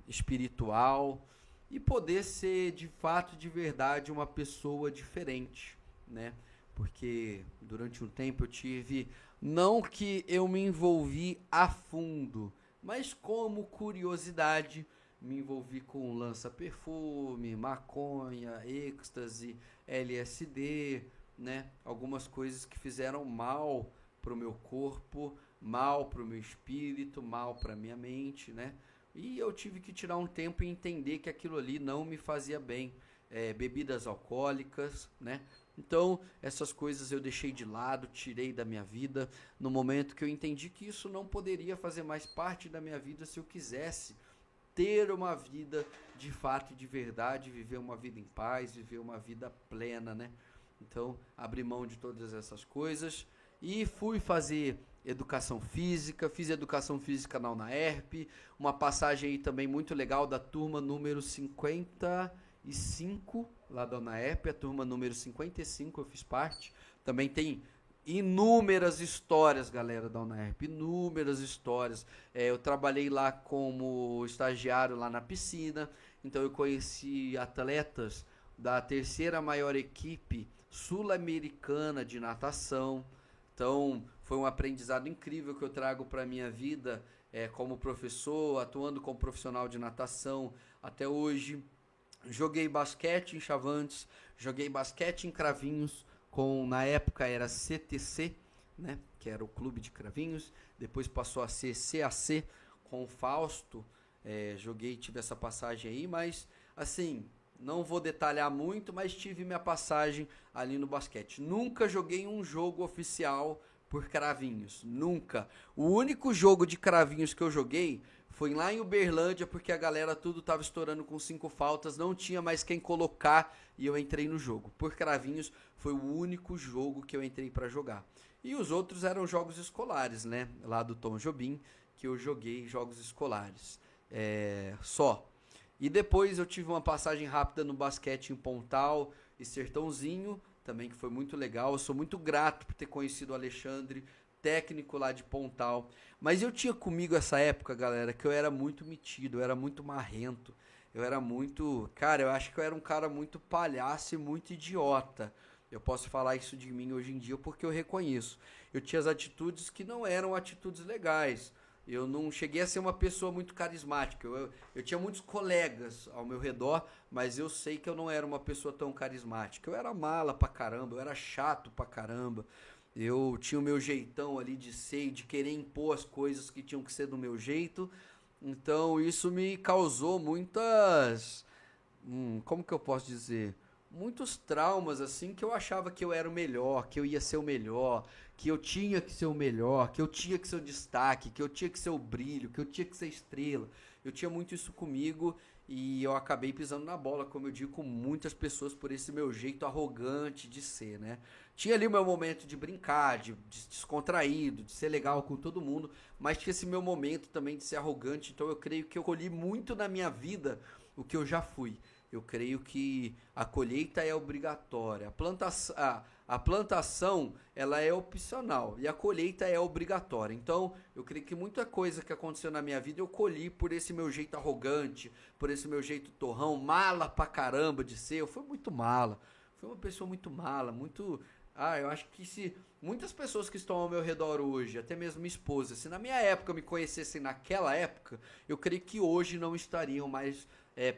espiritual e poder ser de fato, de verdade, uma pessoa diferente, né? Porque durante um tempo eu tive, não que eu me envolvi a fundo, mas como curiosidade, me envolvi com lança-perfume, maconha, êxtase, LSD, né? Algumas coisas que fizeram mal pro meu corpo, mal pro meu espírito, mal pra minha mente, né? E eu tive que tirar um tempo e entender que aquilo ali não me fazia bem. Bebidas alcoólicas, né? Então, essas coisas eu deixei de lado, tirei da minha vida, no momento que eu entendi que isso não poderia fazer mais parte da minha vida se eu quisesse ter uma vida de fato e de verdade, viver uma vida em paz, viver uma vida plena, né? Então, abri mão de todas essas coisas e fui fazer educação física, fiz educação física na UNAERP, uma passagem aí também muito legal da turma número 55, lá da UNAERP, a turma número 55 eu fiz parte, também tem inúmeras histórias, galera da UNAERP, inúmeras histórias. Eu trabalhei lá como estagiário lá na piscina, então eu conheci atletas da terceira maior equipe sul-americana de natação. Então, foi um aprendizado incrível que eu trago para a minha vida como professor, atuando como profissional de natação até hoje. Joguei basquete em Chavantes, joguei basquete em Cravinhos, na época era CTC, né, que era o Clube de Cravinhos, depois passou a ser CAC com o Fausto. Tive essa passagem aí, mas assim, não vou detalhar muito, mas tive minha passagem ali no basquete. Nunca joguei um jogo oficial por Cravinhos, nunca. O único jogo de Cravinhos que eu joguei foi lá em Uberlândia, porque a galera tudo tava estourando com 5 faltas, não tinha mais quem colocar e eu entrei no jogo. Por Cravinhos foi o único jogo que eu entrei para jogar. E os outros eram jogos escolares, né? Lá do Tom Jobim, que eu joguei jogos escolares. Só. E depois eu tive uma passagem rápida no basquete em Pontal e Sertãozinho, também que foi muito legal. Eu sou muito grato por ter conhecido o Alexandre, técnico lá de Pontal. Mas eu tinha comigo essa época, galera, que eu era muito metido, eu era muito marrento. Eu era muito... Cara, eu acho que eu era um cara muito palhaço e muito idiota. Eu posso falar isso de mim hoje em dia porque eu reconheço. Eu tinha as atitudes que não eram atitudes legais. Eu não cheguei a ser uma pessoa muito carismática. Eu tinha muitos colegas ao meu redor, mas eu sei que eu não era uma pessoa tão carismática. Eu era mala pra caramba, eu era chato pra caramba. Eu tinha o meu jeitão ali de ser, de querer impor as coisas que tinham que ser do meu jeito. Então isso me causou muitas... como que eu posso dizer? Muitos traumas, assim, que eu achava que eu era o melhor, que eu ia ser o melhor, que eu tinha que ser o melhor, que eu tinha que ser o destaque, que eu tinha que ser o brilho, que eu tinha que ser estrela. Eu tinha muito isso comigo e eu acabei pisando na bola, como eu digo, com muitas pessoas por esse meu jeito arrogante de ser, né? Tinha ali o meu momento de brincar, de descontraído, de ser legal com todo mundo, mas tinha esse meu momento também de ser arrogante, então eu creio que eu colhi muito na minha vida o que eu já fui. Eu creio que a colheita é obrigatória. A plantação ela é opcional e a colheita é obrigatória. Então, eu creio que muita coisa que aconteceu na minha vida eu colhi por esse meu jeito arrogante, por esse meu jeito torrão, mala pra caramba de ser. Eu fui muito mala. Fui uma pessoa muito mala, muito... eu acho que se muitas pessoas que estão ao meu redor hoje, até mesmo minha esposa, se na minha época me conhecessem naquela época, eu creio que hoje não estariam mais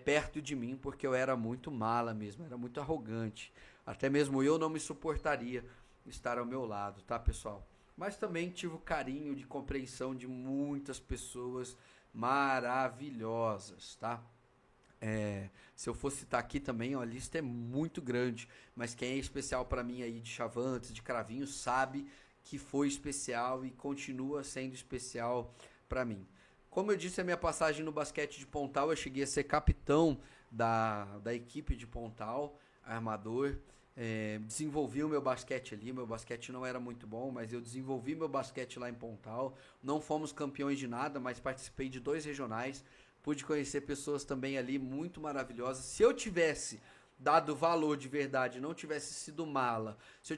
perto de mim, porque eu era muito mala mesmo, era muito arrogante. Até mesmo eu não me suportaria estar ao meu lado, tá, pessoal? Mas também tive o carinho de compreensão de muitas pessoas maravilhosas, tá? Se eu fosse citar aqui também, ó, a lista é muito grande, mas quem é especial para mim aí de Chavantes, de Cravinhos, sabe que foi especial e continua sendo especial para mim. Como eu disse, a minha passagem no basquete de Pontal, eu cheguei a ser capitão da equipe de Pontal, armador. Desenvolvi o meu basquete ali, meu basquete não era muito bom, mas eu desenvolvi meu basquete lá em Pontal. Não fomos campeões de nada, mas participei de 2 regionais. Pude conhecer pessoas também ali muito maravilhosas. Se eu tivesse dado valor de verdade, não tivesse sido mala, se eu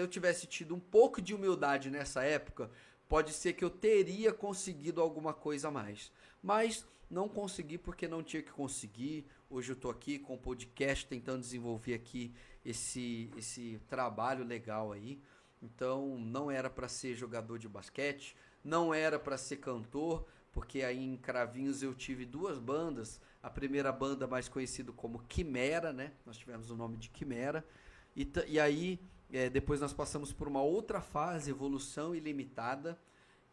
tivesse tido um pouco de humildade nessa época, pode ser que eu teria conseguido alguma coisa a mais. Mas não consegui porque não tinha que conseguir. Hoje eu estou aqui com o podcast tentando desenvolver aqui esse trabalho legal aí. Então não era para ser jogador de basquete, não era para ser cantor, porque aí em Cravinhos eu tive 2 bandas. A primeira banda mais conhecida como Quimera, né? Nós tivemos o nome de Quimera. E aí depois nós passamos por uma outra fase, Evolução Ilimitada,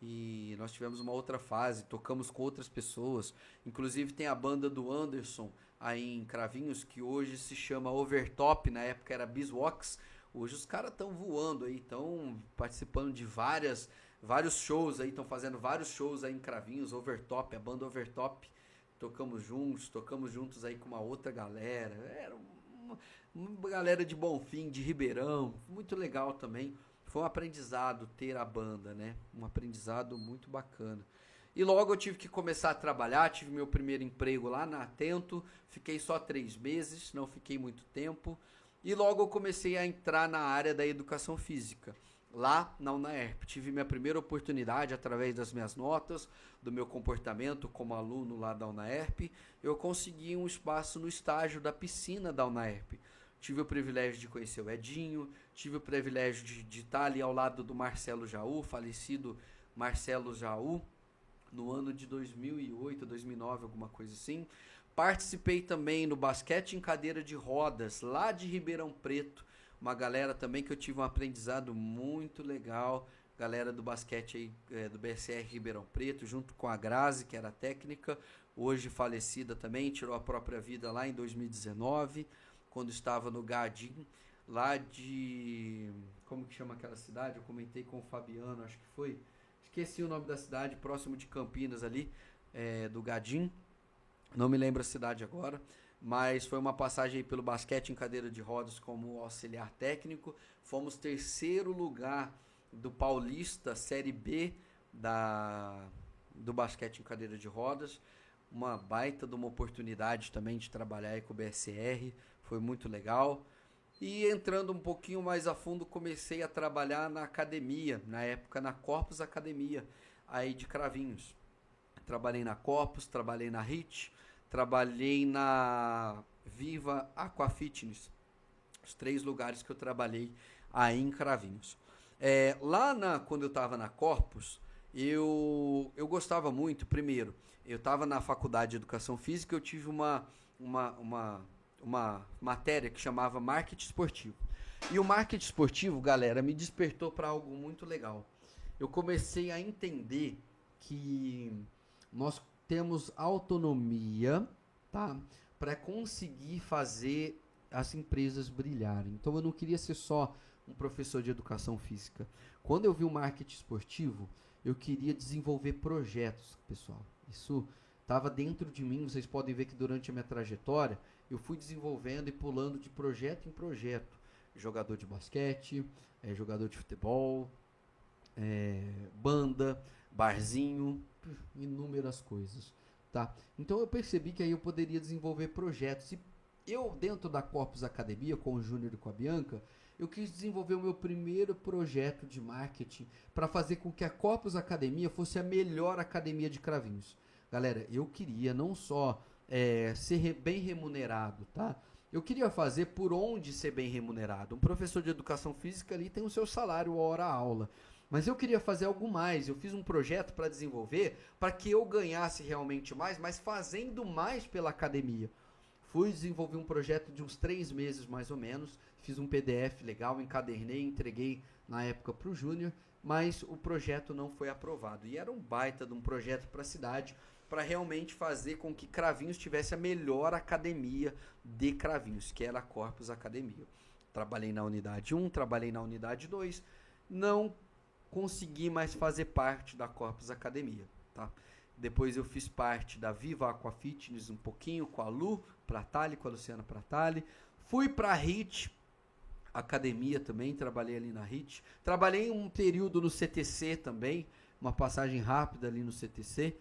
e nós tivemos uma outra fase, tocamos com outras pessoas, inclusive tem a banda do Anderson aí em Cravinhos, que hoje se chama Overtop, na época era Biswax. Hoje os caras estão voando aí, estão participando de vários shows aí, estão fazendo vários shows aí em Cravinhos. Overtop, a banda Overtop, tocamos juntos aí com uma outra galera, era uma galera de Bonfim, de Ribeirão, muito legal também. Foi um aprendizado ter a banda, né? Um aprendizado muito bacana. E logo eu tive que começar a trabalhar, tive meu primeiro emprego lá na Atento, fiquei só 3 meses, não fiquei muito tempo. E logo eu comecei a entrar na área da educação física. lá na UNAERP. Tive minha primeira oportunidade através das minhas notas, do meu comportamento como aluno lá da UNAERP. Eu consegui um espaço no estágio da piscina da UNAERP. Tive o privilégio de conhecer o Edinho, tive o privilégio de estar ali ao lado do Marcelo Jaú, falecido Marcelo Jaú, no ano de 2008, 2009, alguma coisa assim. Participei também no basquete em cadeira de rodas, lá de Ribeirão Preto. Uma galera também que eu tive um aprendizado muito legal. Galera do basquete aí, do BSR Ribeirão Preto, junto com a Grazi, que era técnica, hoje falecida também, tirou a própria vida lá em 2019, quando estava no Gadim, lá de... Como que chama aquela cidade? Eu comentei com o Fabiano, acho que foi. Esqueci o nome da cidade, próximo de Campinas ali, do Gadim. Não me lembro a cidade agora, mas foi uma passagem pelo basquete em cadeira de rodas como auxiliar técnico. Fomos terceiro lugar do Paulista Série B do basquete em cadeira de rodas. Uma baita de uma oportunidade também de trabalhar aí com o BSR, foi muito legal. E entrando um pouquinho mais a fundo, comecei a trabalhar na academia, na época na Corpus Academia, aí de Cravinhos. Trabalhei na Corpus, trabalhei na HIT, trabalhei na Viva Aqua Fitness. Os 3 lugares que eu trabalhei aí em Cravinhos. Quando eu estava na Corpus, eu gostava muito. Primeiro, eu estava na faculdade de Educação Física, eu tive uma matéria que chamava Marketing Esportivo. E o Marketing Esportivo, galera, me despertou para algo muito legal. Eu comecei a entender que nós temos autonomia, tá, para conseguir fazer as empresas brilharem. Então eu não queria ser só um professor de educação física. Quando eu vi o marketing esportivo, eu queria desenvolver projetos, pessoal. Isso estava dentro de mim. Vocês podem ver que durante a minha trajetória eu fui desenvolvendo e pulando de projeto em projeto. Jogador de basquete, jogador de futebol, banda, barzinho, inúmeras coisas, tá? Então eu percebi que aí eu poderia desenvolver projetos. E eu, dentro da Corpus Academia, com o Júnior e com a Bianca, eu quis desenvolver o meu primeiro projeto de marketing para fazer com que a Corpus Academia fosse a melhor academia de Cravinhos. Galera, eu queria não só ser bem remunerado, tá? Eu queria fazer por onde ser bem remunerado. Um professor de educação física ali tem o seu salário hora-aula. Mas eu queria fazer algo mais. Eu fiz um projeto para desenvolver para que eu ganhasse realmente mais, mas fazendo mais pela academia. Fui desenvolver um projeto de uns 3 meses mais ou menos. Fiz um PDF legal, encadernei, entreguei na época para o Júnior, mas o projeto não foi aprovado. E era um baita de um projeto para a cidade, para realmente fazer com que Cravinhos tivesse a melhor academia de Cravinhos, que era a Corpus Academia. Trabalhei na unidade 1, trabalhei na unidade 2, não consegui mais fazer parte da Corpus Academia, tá? Depois eu fiz parte da Viva Aqua Fitness um pouquinho com a Lu Pratali, com a Luciana Pratali. Fui para a HIT Academia também, trabalhei ali na HIT. Trabalhei um período no CTC também, uma passagem rápida ali no CTC.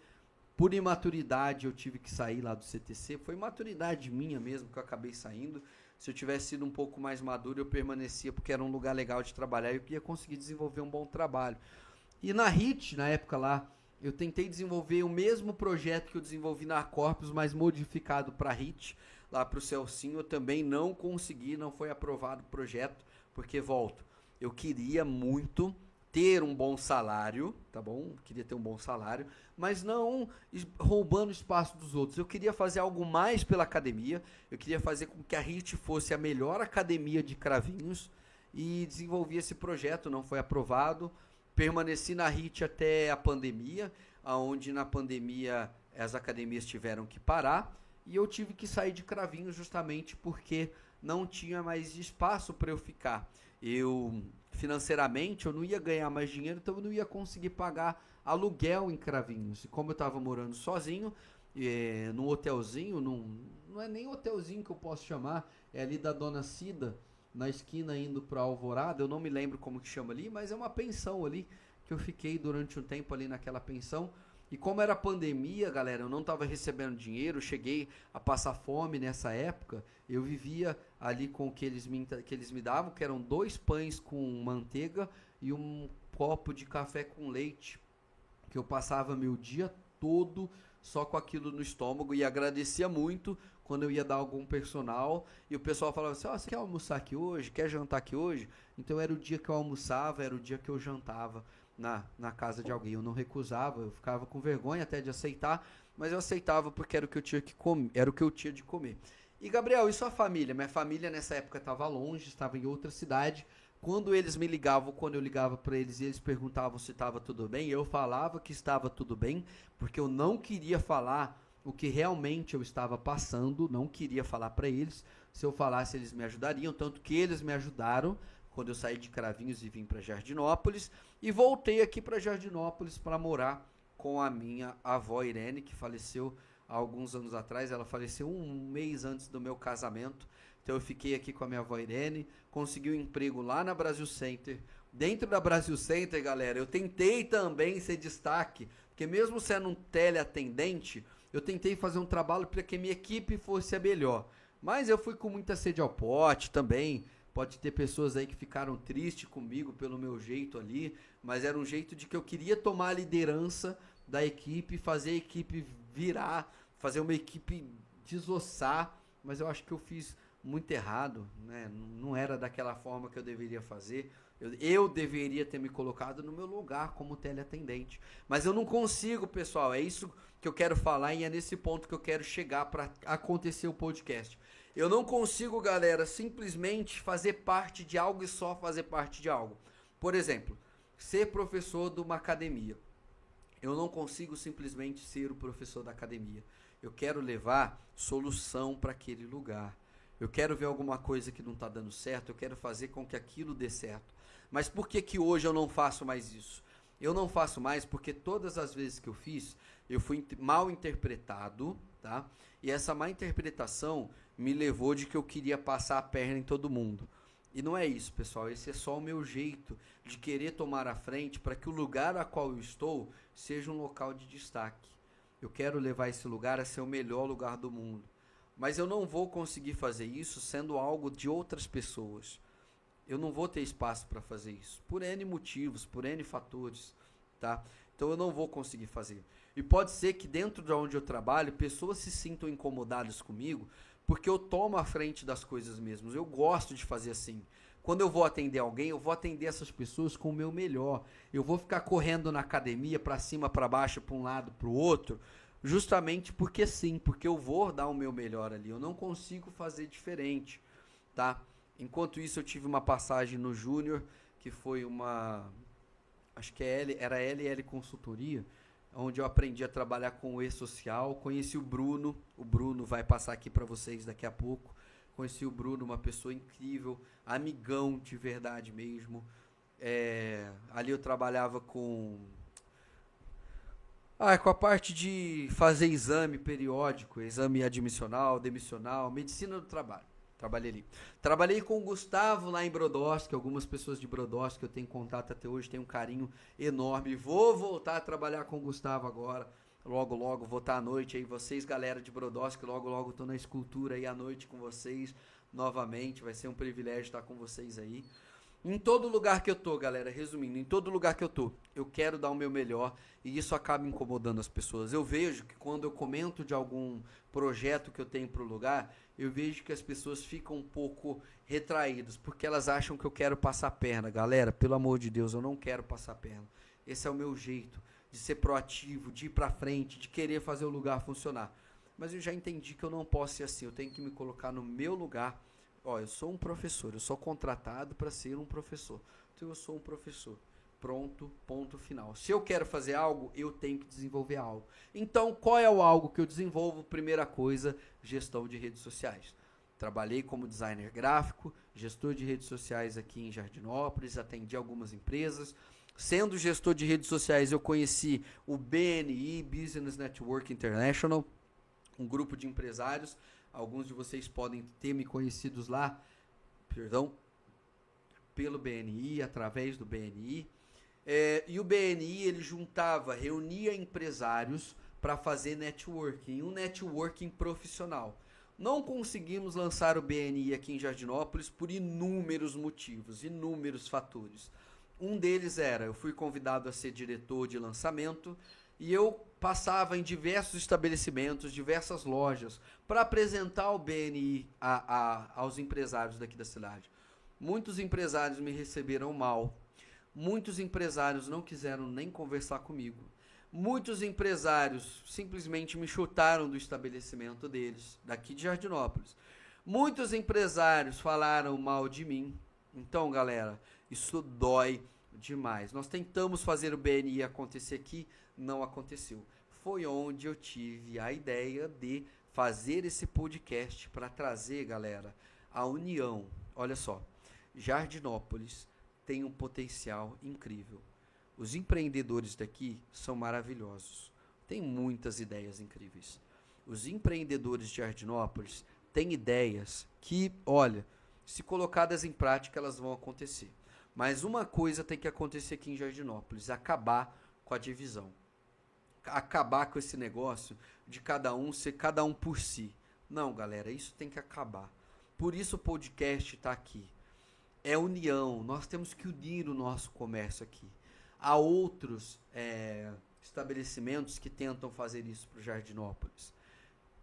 Por imaturidade eu tive que sair lá do CTC, foi maturidade minha mesmo que eu acabei saindo. Se eu tivesse sido um pouco mais maduro, eu permanecia porque era um lugar legal de trabalhar e eu ia conseguir desenvolver um bom trabalho. E na HIT, na época lá, eu tentei desenvolver o mesmo projeto que eu desenvolvi na Corpus, mas modificado para HIT, lá para o Celcinho. Eu também não consegui, não foi aprovado o projeto, porque, volto, eu queria muito ter um bom salário, tá bom? Queria ter um bom salário, mas não roubando espaço dos outros. Eu queria fazer algo mais pela academia, eu queria fazer com que a HIT fosse a melhor academia de Cravinhos e desenvolvi esse projeto, não foi aprovado. Permaneci na HIT até a pandemia, onde na pandemia as academias tiveram que parar e eu tive que sair de Cravinhos justamente porque não tinha mais espaço para eu ficar. Financeiramente, eu não ia ganhar mais dinheiro, então eu não ia conseguir pagar aluguel em Cravinhos. E como eu estava morando sozinho, num hotelzinho, não é nem hotelzinho que eu posso chamar, é ali da Dona Cida, na esquina indo para Alvorada, eu não me lembro como que chama ali, mas é uma pensão ali, que eu fiquei durante um tempo ali naquela pensão. E como era pandemia, galera, eu não estava recebendo dinheiro, cheguei a passar fome nessa época. Eu vivia ali com o que eles me davam, que eram 2 pães com manteiga e um copo de café com leite, que eu passava meu dia todo só com aquilo no estômago e agradecia muito quando eu ia dar algum personal e o pessoal falava assim, você quer almoçar aqui hoje? Quer jantar aqui hoje? Então era o dia que eu almoçava, era o dia que eu jantava na casa de alguém. Eu não recusava, eu ficava com vergonha até de aceitar, mas eu aceitava porque era o que eu tinha que comer, era o que eu tinha de comer. E Gabriel, e sua família? Minha família nessa época estava longe, estava em outra cidade. Quando eles me ligavam, quando eu ligava para eles e eles perguntavam se estava tudo bem, eu falava que estava tudo bem, porque eu não queria falar o que realmente eu estava passando, não queria falar para eles. Se eu falasse, eles me ajudariam, tanto que eles me ajudaram quando eu saí de Cravinhos e vim para Jardinópolis, e voltei aqui para Jardinópolis para morar com a minha avó Irene, que faleceu há alguns anos atrás. Ela faleceu um mês antes do meu casamento. Então eu fiquei aqui com a minha avó Irene, consegui um emprego lá na Brasil Center. Dentro da Brasil Center, galera, eu tentei também ser destaque, porque mesmo sendo um teleatendente, eu tentei fazer um trabalho para que a minha equipe fosse a melhor. Mas eu fui com muita sede ao pote também. Pode ter pessoas aí que ficaram tristes comigo pelo meu jeito ali, mas era um jeito de que eu queria tomar a liderança da equipe, fazer a equipe virar, fazer uma equipe desossar, mas eu acho que eu fiz muito errado, né? Não era daquela forma que eu deveria fazer. Eu deveria ter me colocado no meu lugar como teleatendente. Mas eu não consigo, pessoal. É isso que eu quero falar e é nesse ponto que eu quero chegar para acontecer o podcast. Eu não consigo, galera, simplesmente fazer parte de algo e só fazer parte de algo. Por exemplo, ser professor de uma academia. Eu não consigo simplesmente ser o professor da academia. Eu quero levar solução para aquele lugar. Eu quero ver alguma coisa que não está dando certo, eu quero fazer com que aquilo dê certo. Mas por que que hoje eu não faço mais isso? Eu não faço mais porque todas as vezes que eu fiz, eu fui mal interpretado, tá? E essa má interpretação me levou de que eu queria passar a perna em todo mundo. E não é isso, pessoal. Esse é só o meu jeito de querer tomar a frente para que o lugar a qual eu estou seja um local de destaque. Eu quero levar esse lugar a ser o melhor lugar do mundo. Mas eu não vou conseguir fazer isso sendo algo de outras pessoas. Eu não vou ter espaço para fazer isso. Por N motivos, por N fatores, tá? Então eu não vou conseguir fazer. E pode ser que dentro de onde eu trabalho, pessoas se sintam incomodadas comigo, porque eu tomo a frente das coisas mesmo. Eu gosto de fazer assim. Quando eu vou atender alguém, eu vou atender essas pessoas com o meu melhor. Eu vou ficar correndo na academia, para cima, para baixo, para um lado, para o outro, justamente porque sim, porque eu vou dar o meu melhor ali. Eu não consigo fazer diferente, tá? Enquanto isso, eu tive uma passagem no Júnior, que foi acho que era LL Consultoria, onde eu aprendi a trabalhar com o e-social. Conheci o Bruno vai passar aqui para vocês daqui a pouco. Conheci o Bruno, uma pessoa incrível, amigão de verdade mesmo. Ali eu trabalhava com a parte de fazer exame periódico, exame admissional, demissional, medicina do trabalho. Trabalhei ali. Trabalhei com o Gustavo lá em Brodowski, algumas pessoas de Brodowski que eu tenho contato até hoje, tenho um carinho enorme. Vou voltar a trabalhar com o Gustavo agora. Logo, logo, vou estar à noite aí. Vocês, galera de Brodowski, logo, logo estou na escultura aí à noite com vocês novamente. Vai ser um privilégio estar com vocês aí. Em todo lugar que eu tô, galera, resumindo, em todo lugar que eu tô, eu quero dar o meu melhor e isso acaba incomodando as pessoas. Eu vejo que quando eu comento de algum projeto que eu tenho pro lugar, eu vejo que as pessoas ficam um pouco retraídas, porque elas acham que eu quero passar perna. Galera, pelo amor de Deus, eu não quero passar perna. Esse é o meu jeito de ser proativo, de ir pra frente, de querer fazer o lugar funcionar. Mas eu já entendi que eu não posso ser assim, eu tenho que me colocar no meu lugar. Eu sou um professor, eu sou contratado para ser um professor. Então eu sou um professor. Pronto, ponto final. Se eu quero fazer algo, eu tenho que desenvolver algo. Então, qual é o algo que eu desenvolvo? Primeira coisa, gestão de redes sociais. Trabalhei como designer gráfico, gestor de redes sociais aqui em Jardinópolis, atendi algumas empresas. Sendo gestor de redes sociais, eu conheci o BNI, Business Network International, um grupo de empresários. Alguns de vocês podem ter me conhecidos lá, pelo BNI, através do BNI. E o BNI, ele reunia empresários para fazer networking, um networking profissional. Não conseguimos lançar o BNI aqui em Jardinópolis por inúmeros motivos, inúmeros fatores. Um deles eu fui convidado a ser diretor de lançamento e eu passava em diversos estabelecimentos, diversas lojas, para apresentar o BNI aos empresários daqui da cidade. Muitos empresários me receberam mal, muitos empresários não quiseram nem conversar comigo. Muitos empresários simplesmente me chutaram do estabelecimento deles, daqui de Jardinópolis. Muitos empresários falaram mal de mim. Então, galera, isso dói demais. Nós tentamos fazer o BNI acontecer aqui, não aconteceu. Foi onde eu tive a ideia de fazer esse podcast para trazer, galera, a união. Olha só, Jardinópolis tem um potencial incrível. Os empreendedores daqui são maravilhosos. Tem muitas ideias incríveis. Os empreendedores de Jardinópolis têm ideias que, olha, se colocadas em prática, elas vão acontecer. Mas uma coisa tem que acontecer aqui em Jardinópolis, acabar com a divisão. Acabar com esse negócio de cada um ser cada um por si. Não, galera, isso tem que acabar. Por isso o podcast está aqui. É união, nós temos que unir o nosso comércio aqui. Há outros estabelecimentos que tentam fazer isso para o Jardinópolis.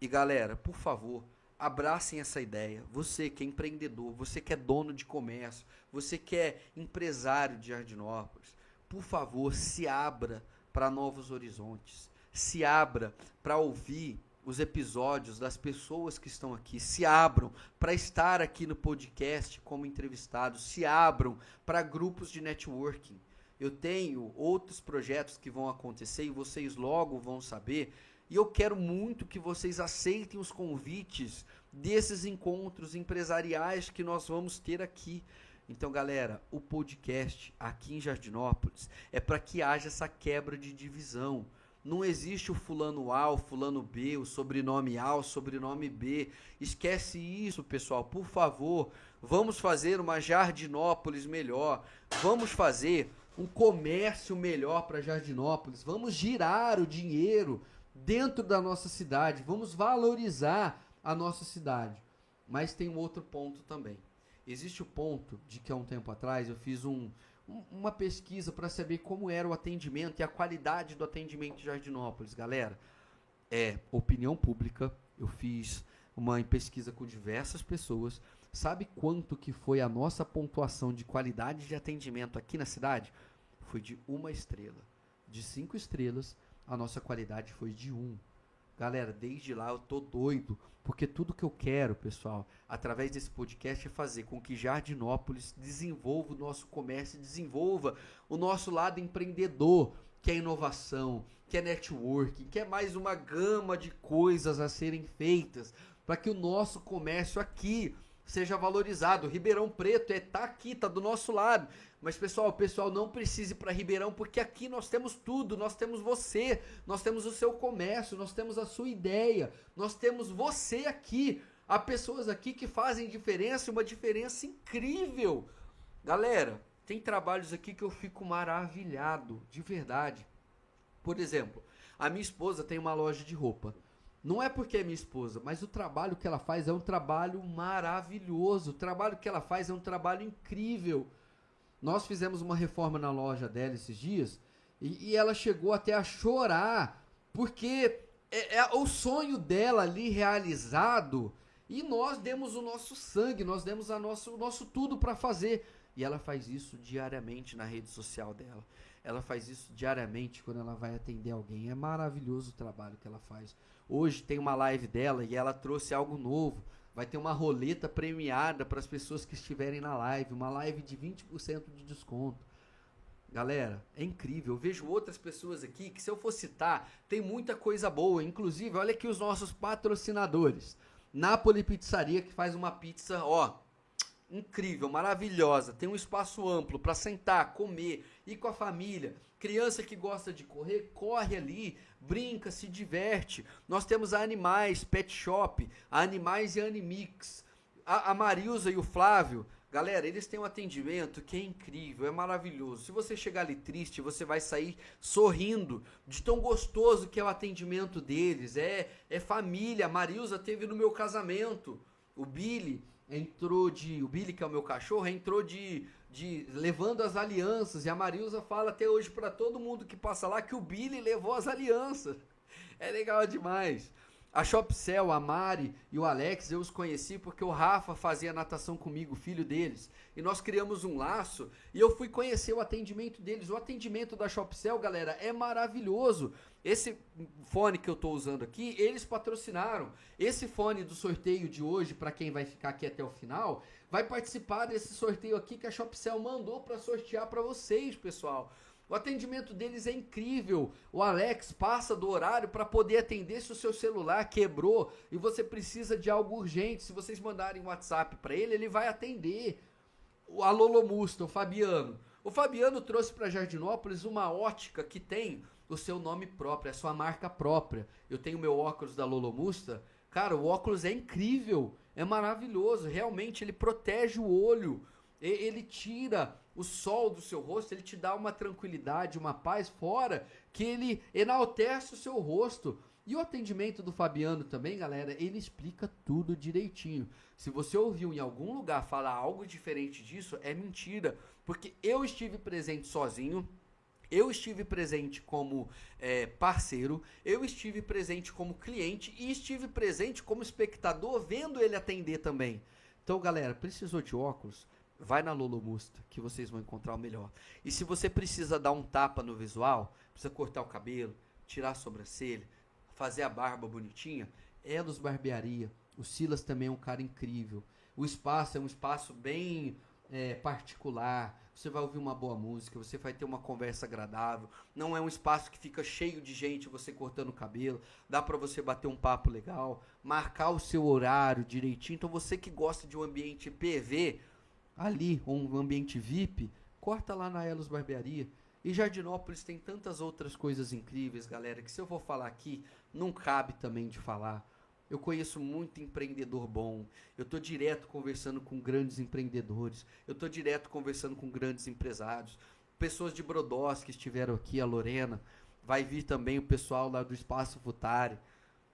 E galera, por favor, abracem essa ideia. Você que é empreendedor, você que é dono de comércio, você que é empresário de Jardinópolis, por favor, se abra para novos horizontes. Se abra para ouvir os episódios das pessoas que estão aqui. Se abram para estar aqui no podcast como entrevistados. Se abram para grupos de networking. Eu tenho outros projetos que vão acontecer e vocês logo vão saber. E eu quero muito que vocês aceitem os convites desses encontros empresariais que nós vamos ter aqui. Então, galera, o podcast aqui em Jardinópolis é para que haja essa quebra de divisão. Não existe o fulano A, o fulano B, o sobrenome A, o sobrenome B. Esquece isso, pessoal. Por favor, vamos fazer uma Jardinópolis melhor. Vamos fazer um comércio melhor para Jardinópolis. Vamos girar o dinheiro dentro da nossa cidade. Vamos valorizar a nossa cidade. Mas tem um outro ponto também. Existe o ponto de que há um tempo atrás eu fiz uma pesquisa para saber como era o atendimento e a qualidade do atendimento de Jardinópolis. Galera, opinião pública. Eu fiz uma pesquisa com diversas pessoas. Sabe quanto que foi a nossa pontuação de qualidade de atendimento aqui na cidade? Foi de 1 estrela. De 5 estrelas, a nossa qualidade foi de 1. Galera, desde lá eu tô doido, porque tudo que eu quero, pessoal, através desse podcast é fazer com que Jardinópolis desenvolva o nosso comércio, desenvolva o nosso lado empreendedor, que é inovação, que é networking, que é mais uma gama de coisas a serem feitas, para que o nosso comércio aqui seja valorizado. Ribeirão Preto tá aqui, tá do nosso lado. Mas pessoal, o pessoal não precisa ir para Ribeirão, porque aqui nós temos tudo, nós temos você, nós temos o seu comércio, nós temos a sua ideia, nós temos você aqui. Há pessoas aqui que fazem diferença, uma diferença incrível. Galera, tem trabalhos aqui que eu fico maravilhado, de verdade. Por exemplo, a minha esposa tem uma loja de roupa. Não é porque é minha esposa, mas o trabalho que ela faz é um trabalho maravilhoso. O trabalho que ela faz é um trabalho incrível. Nós fizemos uma reforma na loja dela esses dias e ela chegou até a chorar, porque é o sonho dela ali realizado e nós demos o nosso sangue, nós demos o nosso tudo para fazer. E ela faz isso diariamente na rede social dela. Ela faz isso diariamente quando ela vai atender alguém. É maravilhoso o trabalho que ela faz. Hoje tem uma live dela e ela trouxe algo novo. Vai ter uma roleta premiada para as pessoas que estiverem na live. Uma live de 20% de desconto. Galera, é incrível. Eu vejo outras pessoas aqui que, se eu for citar, tem muita coisa boa. Inclusive, olha aqui os nossos patrocinadores. Napoli Pizzaria, que faz uma pizza, incrível, maravilhosa. Tem um espaço amplo para sentar, comer, ir com a família. Criança que gosta de correr, corre ali, brinca, se diverte. Nós temos a Animais Pet Shop, a Animais e a Animix. A Marilza e o Flávio Galera, eles têm um atendimento que é incrível, é maravilhoso. Se você chegar ali triste, você vai sair sorrindo de tão gostoso que é o atendimento deles. É família. A Marilza teve no meu casamento. O Billy o Billy, que é o meu cachorro, entrou levando as alianças. E a Marilza fala até hoje para todo mundo que passa lá que o Billy levou as alianças. É legal demais. A Shopcell, a Mari e o Alex, eu os conheci porque o Rafa fazia natação comigo, o filho deles. E nós criamos um laço e eu fui conhecer o atendimento deles. O atendimento da Shopcell, galera, é maravilhoso. Esse fone que eu estou usando aqui, eles patrocinaram. Esse fone do sorteio de hoje, para quem vai ficar aqui até o final, vai participar desse sorteio aqui que a Shopcell mandou para sortear para vocês, pessoal. O atendimento deles é incrível. O Alex passa do horário para poder atender se o seu celular quebrou e você precisa de algo urgente. Se vocês mandarem um WhatsApp para ele, ele vai atender. A Lolomusta, o Fabiano. O Fabiano trouxe para Jardinópolis uma ótica que tem o seu nome próprio, a sua marca própria. Eu tenho meu óculos da Lolomusta. Cara, o óculos é incrível, é maravilhoso. Realmente ele protege o olho. Ele tira o sol do seu rosto, ele te dá uma tranquilidade, uma paz fora, que ele enaltece o seu rosto. E o atendimento do Fabiano também, galera, ele explica tudo direitinho. Se você ouviu em algum lugar falar algo diferente disso, é mentira. Porque eu estive presente sozinho, eu estive presente como parceiro, eu estive presente como cliente e estive presente como espectador vendo ele atender também. Então, galera, precisou de óculos? Vai na Lolomusta, que vocês vão encontrar o melhor. E se você precisa dar um tapa no visual, precisa cortar o cabelo, tirar a sobrancelha, fazer a barba bonitinha, Elos Barbearia. O Silas também é um cara incrível. O espaço é um espaço bem particular. Você vai ouvir uma boa música, você vai ter uma conversa agradável. Não é um espaço que fica cheio de gente, você cortando o cabelo. Dá para você bater um papo legal, marcar o seu horário direitinho. Então você que gosta de um ambiente PV, ali, um ambiente VIP, corta lá na Elos Barbearia. E Jardinópolis tem tantas outras coisas incríveis, galera, que se eu for falar aqui, não cabe também de falar. Eu conheço muito empreendedor bom, eu estou direto conversando com grandes empreendedores, eu estou direto conversando com grandes empresários, pessoas de Brodós que estiveram aqui, a Lorena, vai vir também o pessoal lá do Espaço Futari.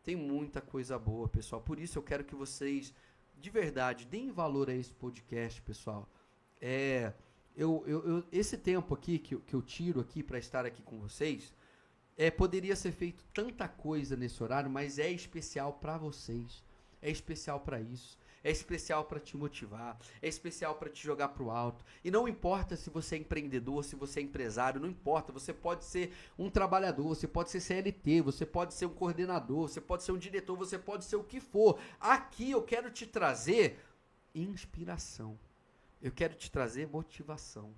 Tem muita coisa boa, pessoal, por isso eu quero que vocês de verdade, deem valor a esse podcast, pessoal. Esse tempo aqui que eu tiro aqui para estar aqui com vocês, poderia ser feito tanta coisa nesse horário, mas é especial para vocês. É especial para isso. É especial para te motivar. É especial para te jogar pro alto. E não importa se você é empreendedor, se você é empresário, não importa. Você pode ser um trabalhador, você pode ser CLT, você pode ser um coordenador, você pode ser um diretor, você pode ser o que for. Aqui eu quero te trazer inspiração. Eu quero te trazer motivação.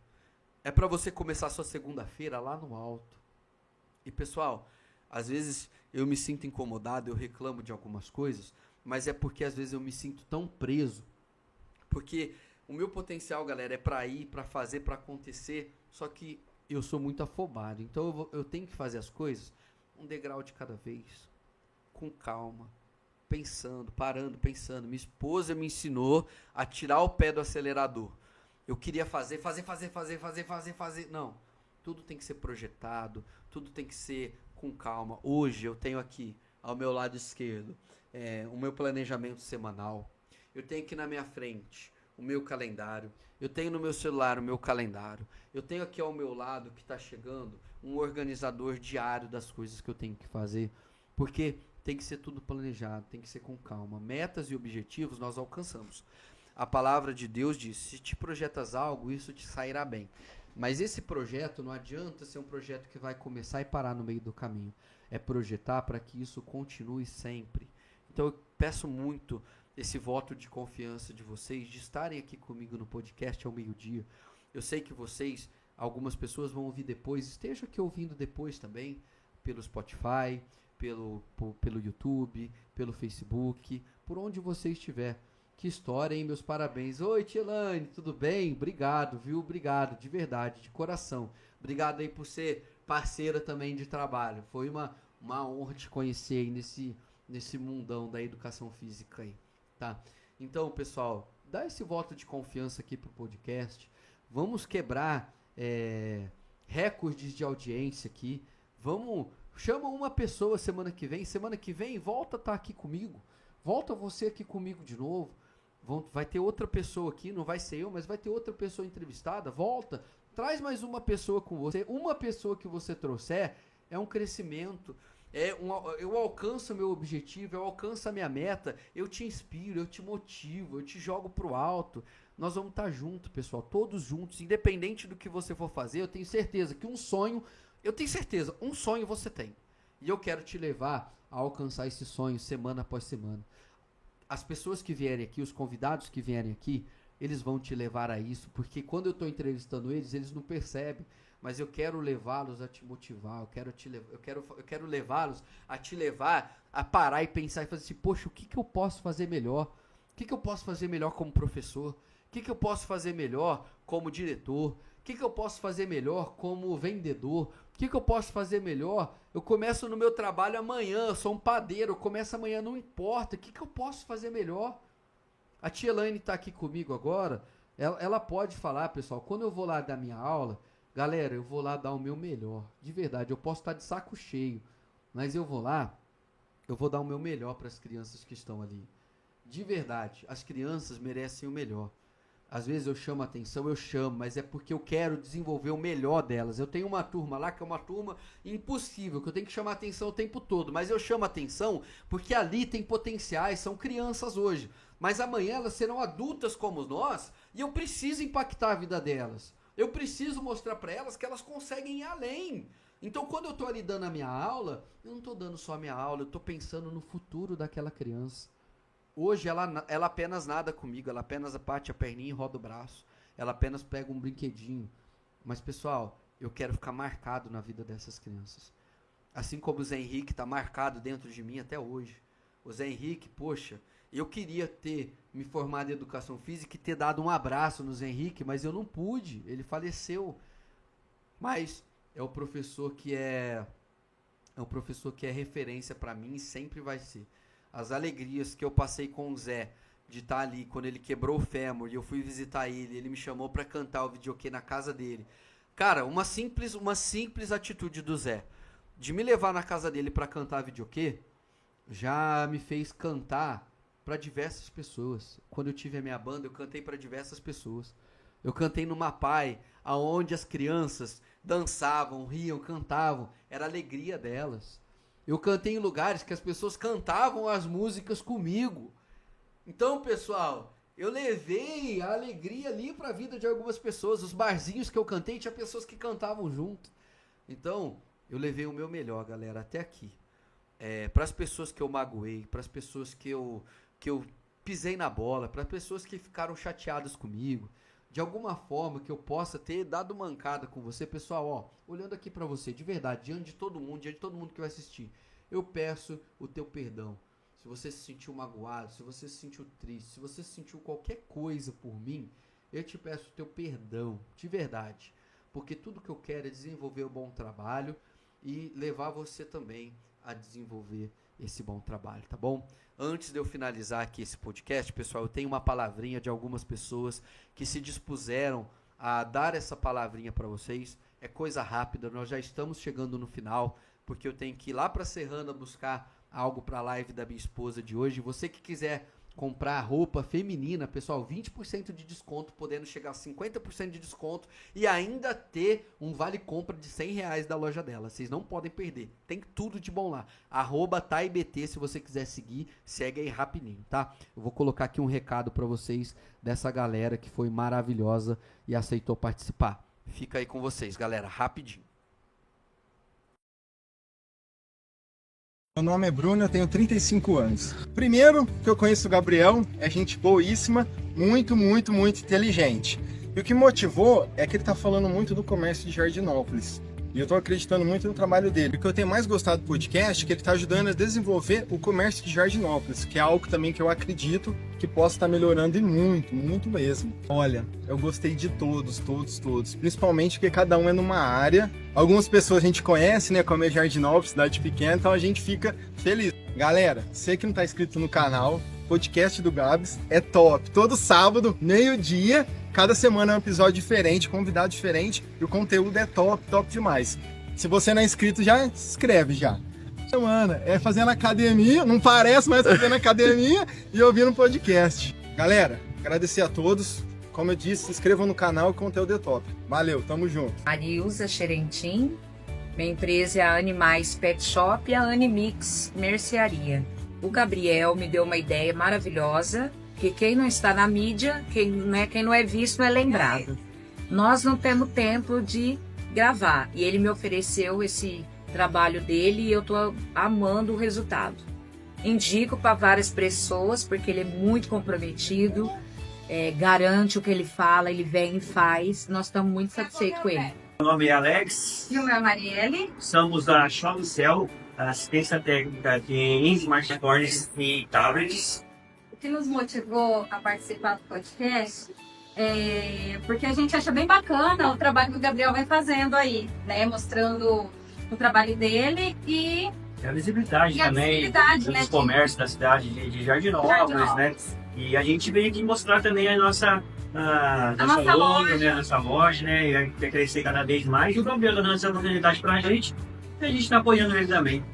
É para você começar a sua segunda-feira lá no alto. E pessoal, às vezes eu me sinto incomodado, eu reclamo de algumas coisas, mas é porque às vezes eu me sinto tão preso. Porque o meu potencial, galera, é para ir, para fazer, para acontecer, só que eu sou muito afobado. Então eu tenho que fazer as coisas um degrau de cada vez, com calma, pensando, parando, pensando. Minha esposa me ensinou a tirar o pé do acelerador. Eu queria fazer. Não, tudo tem que ser projetado, tudo tem que ser com calma. Hoje eu tenho aqui, ao meu lado esquerdo, o meu planejamento semanal. Eu tenho aqui na minha frente o meu calendário. Eu tenho no meu celular o meu calendário. Eu tenho aqui ao meu lado, que está chegando, um organizador diário das coisas que eu tenho que fazer. Porque tem que ser tudo planejado, tem que ser com calma. Metas e objetivos nós alcançamos. A palavra de Deus diz, se te projetas algo, isso te sairá bem. Mas esse projeto não adianta ser um projeto que vai começar e parar no meio do caminho. É projetar para que isso continue sempre. Então eu peço muito esse voto de confiança de vocês, de estarem aqui comigo no podcast ao meio-dia. Eu sei que vocês, algumas pessoas vão ouvir depois, esteja aqui ouvindo depois também, pelo Spotify, pelo YouTube, pelo Facebook, por onde você estiver. Que história, hein? Meus parabéns. Oi, Tielane, tudo bem? Obrigado, viu? Obrigado, de verdade, de coração. Obrigado aí por ser parceira também de trabalho. Foi uma honra te conhecer aí nesse mundão da educação física aí, tá? Então, pessoal, dá esse voto de confiança aqui pro podcast. Vamos quebrar recordes de audiência aqui. Chama uma pessoa semana que vem, volta a estar aqui comigo. Volta você aqui comigo de novo. Vai ter outra pessoa aqui, não vai ser eu, mas vai ter outra pessoa entrevistada. Volta, traz mais uma pessoa com você. Uma pessoa que você trouxer é um crescimento. Eu alcanço o meu objetivo, eu alcanço a minha meta, eu te inspiro, eu te motivo, eu te jogo pro alto. Nós vamos estar juntos, pessoal, todos juntos, independente do que você for fazer. Eu tenho certeza que um sonho você tem. E eu quero te levar a alcançar esse sonho semana após semana. As pessoas que vierem aqui, os convidados que vierem aqui, eles vão te levar a isso, porque quando eu estou entrevistando eles não percebem. Mas eu quero levá-los a te motivar, eu quero levá-los a te levar a parar e pensar e fazer assim, poxa, o que eu posso fazer melhor? O que eu posso fazer melhor como professor? O que eu posso fazer melhor como diretor? O que eu posso fazer melhor como vendedor? O que eu posso fazer melhor? Eu começo no meu trabalho amanhã, eu sou um padeiro, eu começo amanhã, não importa. O que eu posso fazer melhor? A tia Elaine está aqui comigo agora, ela pode falar, pessoal, quando eu vou lá dar minha aula, galera, eu vou lá dar o meu melhor, de verdade, eu posso estar de saco cheio, mas eu vou lá, eu vou dar o meu melhor para as crianças que estão ali. De verdade, as crianças merecem o melhor. Às vezes eu chamo a atenção, mas é porque eu quero desenvolver o melhor delas. Eu tenho uma turma lá que é uma turma impossível, que eu tenho que chamar a atenção o tempo todo, mas eu chamo a atenção porque ali tem potenciais, são crianças hoje, mas amanhã elas serão adultas como nós e eu preciso impactar a vida delas. Eu preciso mostrar para elas que elas conseguem ir além. Então, quando eu estou ali dando a minha aula, eu não estou dando só a minha aula, eu estou pensando no futuro daquela criança. Hoje, ela apenas nada comigo, ela apenas bate a perninha e roda o braço. Ela apenas pega um brinquedinho. Mas, pessoal, eu quero ficar marcado na vida dessas crianças. Assim como o Zé Henrique está marcado dentro de mim até hoje. O Zé Henrique, poxa, eu queria ter me formado em educação física e ter dado um abraço no Zé Henrique, mas eu não pude, ele faleceu. Mas é um professor que é referência para mim e sempre vai ser. As alegrias que eu passei com o Zé, de estar ali, quando ele quebrou o fêmur e eu fui visitar ele me chamou para cantar o videokê na casa dele. Cara, uma simples atitude do Zé, de me levar na casa dele para cantar videokê, já me fez cantar para diversas pessoas. Quando eu tive a minha banda, eu cantei para diversas pessoas. Eu cantei no Mapai, aonde as crianças dançavam, riam, cantavam. Era a alegria delas. Eu cantei em lugares que as pessoas cantavam as músicas comigo. Então, pessoal, eu levei a alegria ali para a vida de algumas pessoas. Os barzinhos que eu cantei, tinha pessoas que cantavam junto. Então, eu levei o meu melhor, galera, até aqui. Para as pessoas que eu magoei, para as pessoas que eu pisei na bola, para as pessoas que ficaram chateadas comigo, de alguma forma que eu possa ter dado mancada com você, pessoal, ó, olhando aqui para você, de verdade, diante de todo mundo que vai assistir, eu peço o teu perdão. Se você se sentiu magoado, se você se sentiu triste, se você sentiu qualquer coisa por mim, eu te peço o teu perdão, de verdade, porque tudo que eu quero é desenvolver um bom trabalho e levar você também a desenvolver esse bom trabalho, tá bom? Antes de eu finalizar aqui esse podcast, pessoal, eu tenho uma palavrinha de algumas pessoas que se dispuseram a dar essa palavrinha para vocês. É coisa rápida, nós já estamos chegando no final, porque eu tenho que ir lá para Serrana buscar algo para a live da minha esposa de hoje. Você que quiser comprar roupa feminina, pessoal, 20% de desconto, podendo chegar a 50% de desconto e ainda ter um vale-compra de R$100 da loja dela. Vocês não podem perder. Tem tudo de bom lá. @TaiBT, se você quiser seguir, segue aí rapidinho, tá? Eu vou colocar aqui um recado para vocês dessa galera que foi maravilhosa e aceitou participar. Fica aí com vocês, galera, rapidinho. Meu nome é Bruno, eu tenho 35 anos. Primeiro que eu conheço o Gabriel, é gente boíssima, muito inteligente. E o que motivou é que ele está falando muito do comércio de Jardinópolis. E eu estou acreditando muito no trabalho dele. O que eu tenho mais gostado do podcast é que ele está ajudando a desenvolver o comércio de Jardinópolis, que é algo também que eu acredito que possa estar melhorando e muito mesmo. Olha, eu gostei de todos, principalmente porque cada um é numa área. Algumas pessoas a gente conhece, né, como é Jardinópolis, cidade pequena, então a gente fica feliz. Galera, você que não está inscrito no canal, podcast do Gabs é top. Todo sábado, meio-dia, cada semana é um episódio diferente, convidado diferente, e o conteúdo é top, top demais. Se você não é inscrito, já se inscreve já. Semana é fazendo academia, não parece, mas fazendo academia e ouvindo um podcast. Galera, agradecer a todos. Como eu disse, se inscrevam no canal, o conteúdo é top. Valeu, tamo junto. Marilza Xerentim, minha empresa é a Animais Pet Shop e a Animix Mercearia. O Gabriel me deu uma ideia maravilhosa, que quem não está na mídia, quem não é visto, não é lembrado. Nós não temos tempo de gravar, e ele me ofereceu esse trabalho dele e eu estou amando o resultado. Indico para várias pessoas, porque ele é muito comprometido, garante o que ele fala, ele vem e faz. Nós estamos muito satisfeitos com ele. Meu nome é Alex. E o meu é Marielle. Somos da Show do Céu, assistência técnica de smartphones e tablets. O que nos motivou a participar do podcast porque a gente acha bem bacana o trabalho que o Gabriel vem fazendo aí, né? Mostrando o trabalho dele e a visibilidade também dos comércios da cidade de Jardinópolis, né? E a gente veio aqui mostrar também a nossa loja, né? A nossa loja, né? E quer crescer cada vez mais. E o Gabriel tá dando essa oportunidade pra gente e a gente tá apoiando ele também.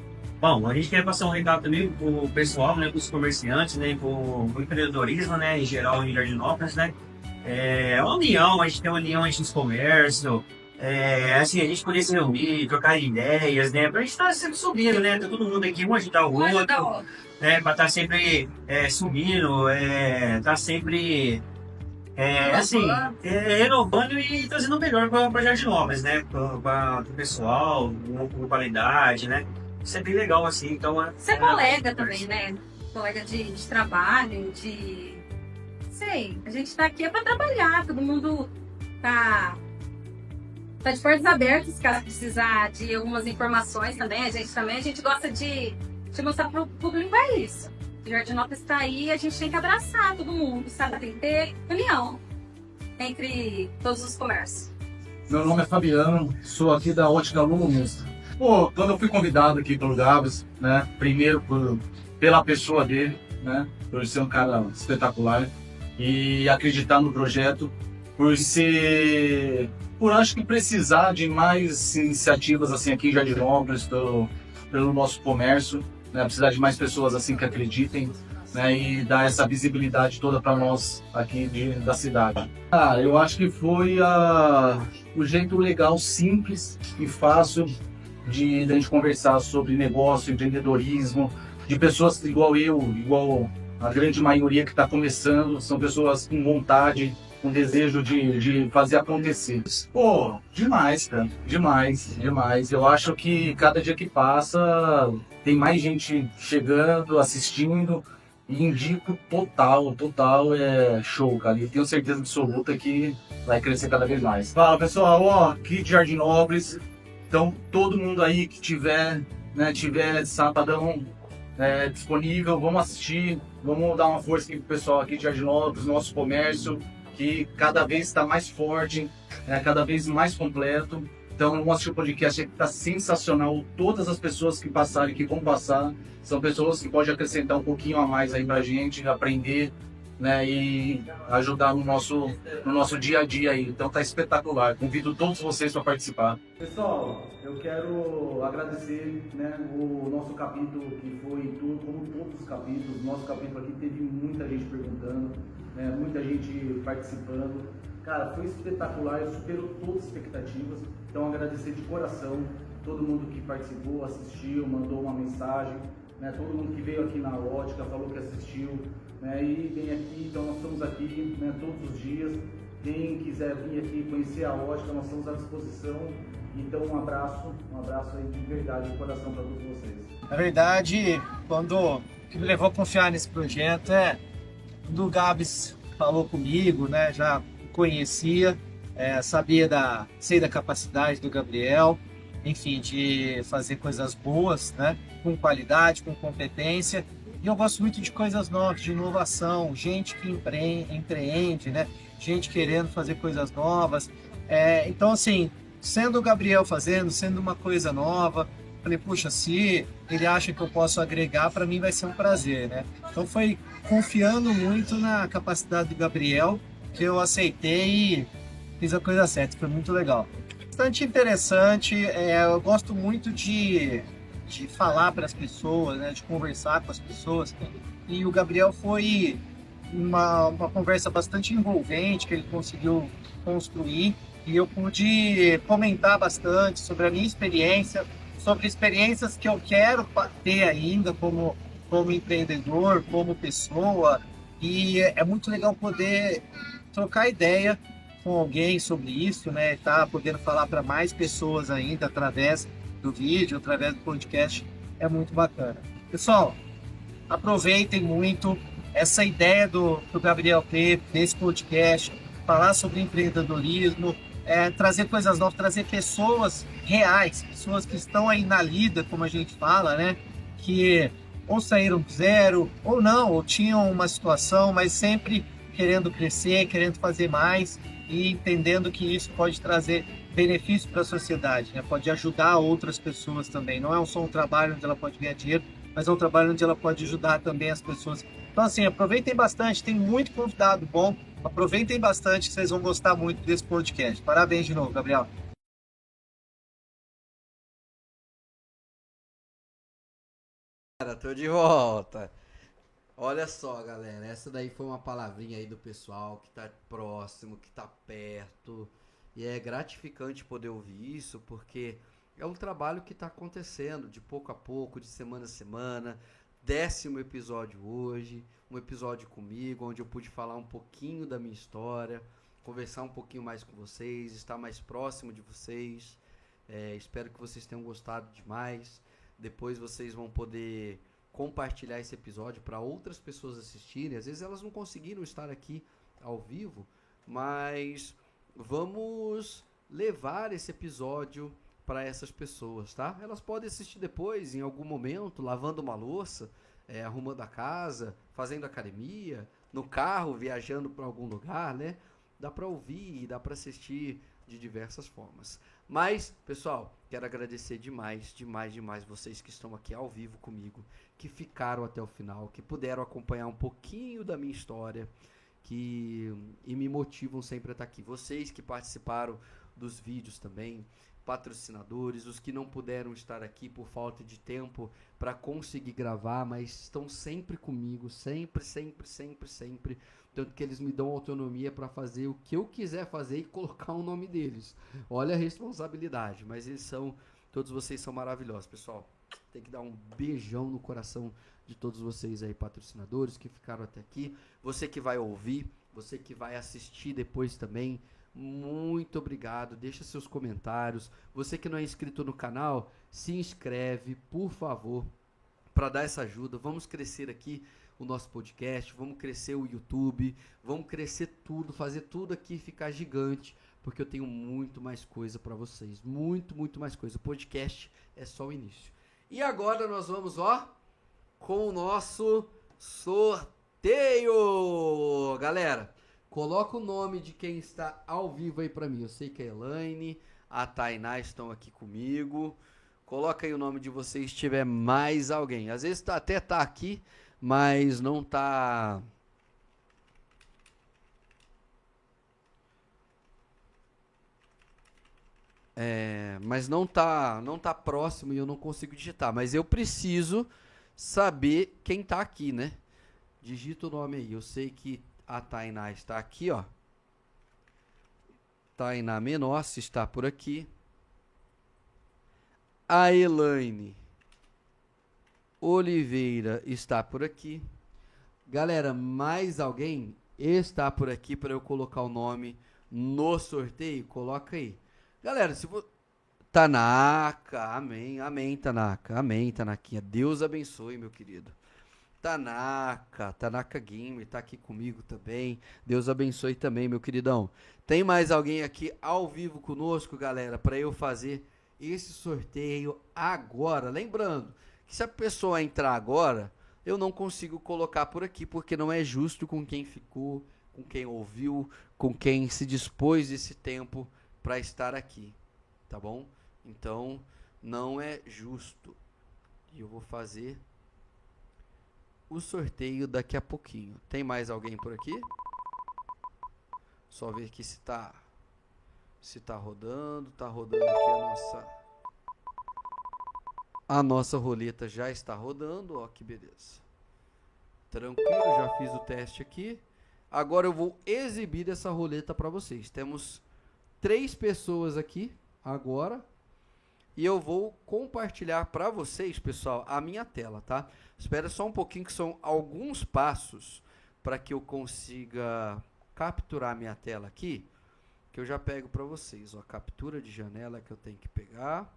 Bom, a gente quer passar um recado também pro pessoal, né? Pros comerciantes, né? Pro empreendedorismo, né? Em geral, em Jardinópolis, né? É uma união, a gente tem uma união entre os comércios. Assim, a gente poder se reunir, trocar ideias, né? Pra gente estar sempre subindo, né? Tá todo mundo aqui, um ajudar o outro, né? Pra estar sempre subindo, tá sempre renovando e trazendo o melhor pra Jardinópolis, né? Para o pessoal, com qualidade, né? Isso é bem legal, assim, então... Ser colega também, né? Colega de trabalho, a gente tá aqui pra trabalhar, todo mundo tá de portas abertas, caso precisar de algumas informações também. A gente gosta de mostrar pro público isso. O Jardinópolis está aí, a gente tem que abraçar todo mundo, sabe? Tem que ter união entre todos os comércios. Meu nome é Fabiano, sou aqui da Ótica Lumus. Pô, quando eu fui convidado aqui pelo Gabs, né? Primeiro pela pessoa dele, né? Por ser um cara espetacular e acreditar no projeto, por acho que precisar de mais iniciativas assim aqui em Jardinópolis pelo nosso comércio, né? Precisar de mais pessoas assim que acreditem, né? E dar essa visibilidade toda para nós aqui da cidade. Eu acho que foi o jeito legal, simples e fácil de a gente conversar sobre negócio, empreendedorismo, de pessoas igual a grande maioria que está começando, são pessoas com vontade, com desejo de fazer acontecer. Pô, demais, cara. Demais, demais. Eu acho que cada dia que passa tem mais gente chegando, assistindo, e indico total, é show, cara. E tenho certeza absoluta que vai crescer cada vez mais. Fala, pessoal, aqui de Jardinópolis. Então, todo mundo aí que tiver sabadão disponível, vamos assistir, vamos dar uma força aqui pro pessoal aqui de Jardinópolis, nosso comércio, que cada vez está mais forte, cada vez mais completo. Então, vamos assistir o podcast que está sensacional. Todas as pessoas que passarem, que vão passar, são pessoas que podem acrescentar um pouquinho a mais aí pra gente, aprender, né, e ajudar no nosso dia a dia aí. Então tá espetacular. Convido todos vocês para participar. Pessoal, eu quero agradecer, né, o nosso capítulo, que foi tudo, como todos os capítulos. Nosso capítulo aqui teve muita gente perguntando, né, muita gente participando. Cara, foi espetacular, superou todas as expectativas. Então agradecer de coração todo mundo que participou, assistiu, mandou uma mensagem, né, todo mundo que veio aqui na Ótica, falou que assistiu, né, e vem aqui. Então nós estamos aqui, né, todos os dias. Quem quiser vir aqui conhecer a Ótica, nós estamos à disposição. Então um abraço aí de verdade, de coração para todos vocês. Na verdade, o que me levou a confiar nesse projeto quando o Gabs falou comigo, né, já conhecia, sei da capacidade do Gabriel, enfim, de fazer coisas boas, né, com qualidade, com competência. E eu gosto muito de coisas novas, de inovação, gente que empreende, né, gente querendo fazer coisas novas. Então, assim, sendo o Gabriel fazendo, sendo uma coisa nova, Falei, puxa, se ele acha que eu posso agregar, para mim vai ser um prazer, né? Então foi confiando muito na capacidade do Gabriel que eu aceitei e fiz a coisa certa. Foi muito legal. Bastante interessante. Eu gosto muito de falar para as pessoas, né? De conversar com as pessoas. E o Gabriel foi uma conversa bastante envolvente que ele conseguiu construir. E eu pude comentar bastante sobre a minha experiência, sobre experiências que eu quero ter ainda como empreendedor, como pessoa. E é muito legal poder trocar ideia com alguém sobre isso, né? Tá podendo falar para mais pessoas ainda através do vídeo, através do podcast, é muito bacana. Pessoal, aproveitem muito essa ideia do Gabriel ter desse podcast, falar sobre empreendedorismo, trazer coisas novas, trazer pessoas reais, pessoas que estão aí na lida, como a gente fala, né? Que ou saíram do zero, ou não, ou tinham uma situação, mas sempre querendo crescer, querendo fazer mais e entendendo que isso pode trazer benefício para a sociedade, né? Pode ajudar outras pessoas também. Não é só um trabalho onde ela pode ganhar dinheiro, mas é um trabalho onde ela pode ajudar também as pessoas. Então, assim, aproveitem bastante, tem muito convidado bom. Aproveitem bastante, que vocês vão gostar muito desse podcast. Parabéns de novo, Gabriel. Tô de volta. Olha só, galera, essa daí foi uma palavrinha aí do pessoal que tá próximo, que tá perto. E é gratificante poder ouvir isso, porque é um trabalho que tá acontecendo de pouco a pouco, de semana a semana. 10º episódio hoje, um episódio comigo, onde eu pude falar um pouquinho da minha história, conversar um pouquinho mais com vocês, estar mais próximo de vocês. Espero que vocês tenham gostado demais. Depois vocês vão poder compartilhar esse episódio para outras pessoas assistirem. Às vezes elas não conseguiram estar aqui ao vivo, mas vamos levar esse episódio para essas pessoas, tá? Elas podem assistir depois, em algum momento, lavando uma louça, arrumando a casa, fazendo academia, no carro, viajando para algum lugar, né? Dá para ouvir e dá para assistir de diversas formas. Mas, pessoal, quero agradecer demais vocês que estão aqui ao vivo comigo, que ficaram até o final, que puderam acompanhar um pouquinho da minha história, e me motivam sempre a estar aqui. Vocês que participaram dos vídeos também, patrocinadores, os que não puderam estar aqui por falta de tempo para conseguir gravar, mas estão sempre comigo, sempre, tanto que eles me dão autonomia para fazer o que eu quiser fazer e colocar o nome deles. Olha a responsabilidade, mas todos vocês são maravilhosos, pessoal. Tem que dar um beijão no coração de todos vocês aí, patrocinadores que ficaram até aqui, você que vai ouvir, você que vai assistir depois também. Muito obrigado, deixa seus comentários. Você que não é inscrito no canal, se inscreve, por favor, para dar essa ajuda. Vamos crescer aqui o nosso podcast, vamos crescer o YouTube, vamos crescer tudo, fazer tudo aqui ficar gigante, porque eu tenho muito mais coisa para vocês, muito mais coisa. O podcast é só o início. E agora nós vamos, com o nosso sorteio, galera. Coloca o nome de quem está ao vivo aí pra mim. Eu sei que a Elaine, a Tainá estão aqui comigo. Coloca aí o nome de vocês se tiver mais alguém. Às vezes até tá aqui, mas não tá... mas não tá próximo e eu não consigo digitar. Mas eu preciso saber quem tá aqui, né? Digita o nome aí. Eu sei que a Tainá está aqui, Tainá Menossi está por aqui. A Elaine Oliveira está por aqui. Galera, mais alguém está por aqui para eu colocar o nome no sorteio? Coloca aí. Galera, se você... Tanaka, amém, Tanaka. Amém, Tanaquinha. Deus abençoe, meu querido. Tanaka Gamer tá aqui comigo também. Deus abençoe também, meu queridão. Tem mais alguém aqui ao vivo conosco, galera, para eu fazer esse sorteio agora. Lembrando que se a pessoa entrar agora, eu não consigo colocar por aqui, porque não é justo com quem ficou, com quem ouviu, com quem se dispôs esse tempo para estar aqui, tá bom? Então, não é justo. E eu vou fazer o sorteio daqui a pouquinho. Tem mais alguém por aqui? Só ver aqui se tá rodando. Tá rodando aqui a nossa roleta já está rodando. Ó, que beleza. Tranquilo, já fiz o teste aqui. Agora eu vou exibir essa roleta para vocês. Temos 3 pessoas aqui agora. E eu vou compartilhar para vocês, pessoal, a minha tela, tá? Espera só um pouquinho, que são alguns passos para que eu consiga capturar minha tela aqui, que eu já pego para vocês. Ó, captura de janela que eu tenho que pegar.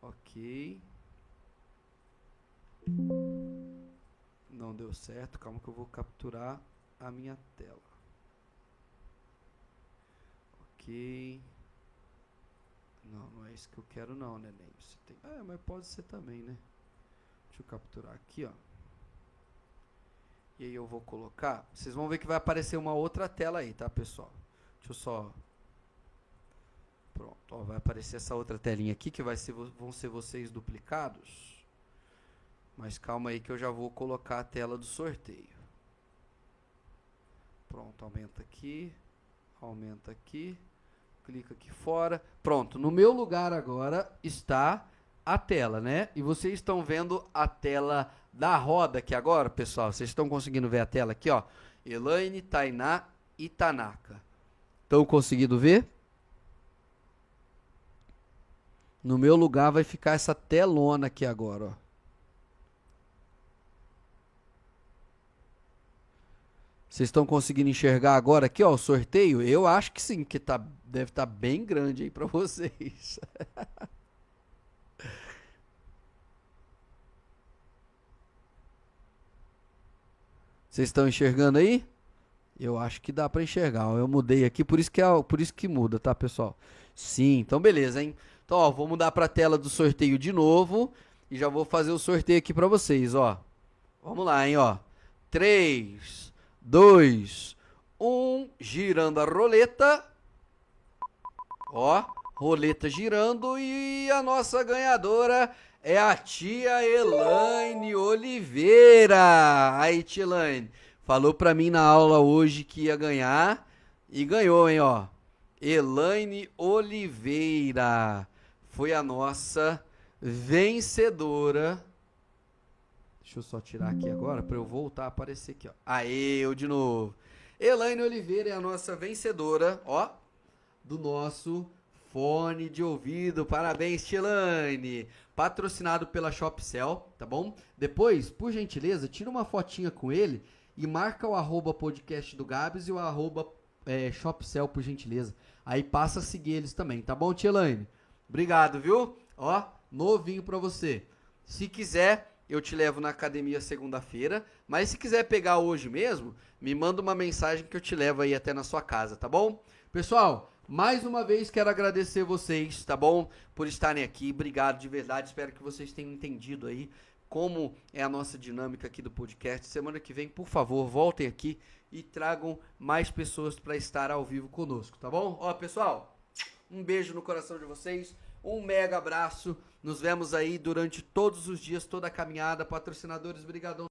Ok. Não deu certo. Calma que eu vou capturar a minha tela. Ok. Não é isso que eu quero não, neném. Você tem... mas pode ser também, né? Deixa eu capturar aqui, ó. E aí eu vou colocar... Vocês vão ver que vai aparecer uma outra tela aí, tá, pessoal? Deixa eu só... Pronto, ó, vai aparecer essa outra telinha aqui, que vão ser vocês duplicados. Mas calma aí que eu já vou colocar a tela do sorteio. Pronto, aumenta aqui. Aumenta aqui. Clica aqui fora. Pronto, no meu lugar agora está a tela, né? E vocês estão vendo a tela da roda aqui agora, pessoal. Vocês estão conseguindo ver a tela aqui, ó. Elaine, Tainá e Tanaka. Estão conseguindo ver? No meu lugar vai ficar essa telona aqui agora, ó. Vocês estão conseguindo enxergar agora aqui, ó, o sorteio? Eu acho que sim, que deve estar bem grande aí para vocês. Vocês estão enxergando aí? Eu acho que dá para enxergar. Ó, eu mudei aqui, por isso que muda, tá, pessoal? Sim, então beleza, hein? Então, ó, vou mudar para a tela do sorteio de novo e já vou fazer o sorteio aqui para vocês, ó. Vamos lá, hein, ó. 3, 2, 1, girando a roleta. Ó, roleta girando e a nossa ganhadora é a tia Elaine Oliveira. Aí, tia Elaine, falou pra mim na aula hoje que ia ganhar e ganhou, hein, ó. Elaine Oliveira foi a nossa vencedora. Deixa eu só tirar aqui agora para eu voltar a aparecer aqui, ó. Aê, eu de novo. Elaine Oliveira é a nossa vencedora, ó, do nosso fone de ouvido. Parabéns, tia Elaine. Patrocinado pela Shopcell, tá bom? Depois, por gentileza, tira uma fotinha com ele e marca o @podcast do Gabs e o Shopcell, por gentileza. Aí passa a seguir eles também, tá bom, tia Elaine? Obrigado, viu? Ó, novinho pra você. Se quiser, eu te levo na academia segunda-feira, mas se quiser pegar hoje mesmo, me manda uma mensagem que eu te levo aí até na sua casa, tá bom? Pessoal, mais uma vez quero agradecer vocês, tá bom? Por estarem aqui, obrigado de verdade, espero que vocês tenham entendido aí como é a nossa dinâmica aqui do podcast. Semana que vem, por favor, voltem aqui e tragam mais pessoas para estar ao vivo conosco, tá bom? Ó, pessoal, um beijo no coração de vocês, um mega abraço, nos vemos aí durante todos os dias, toda a caminhada. Patrocinadores, brigadão.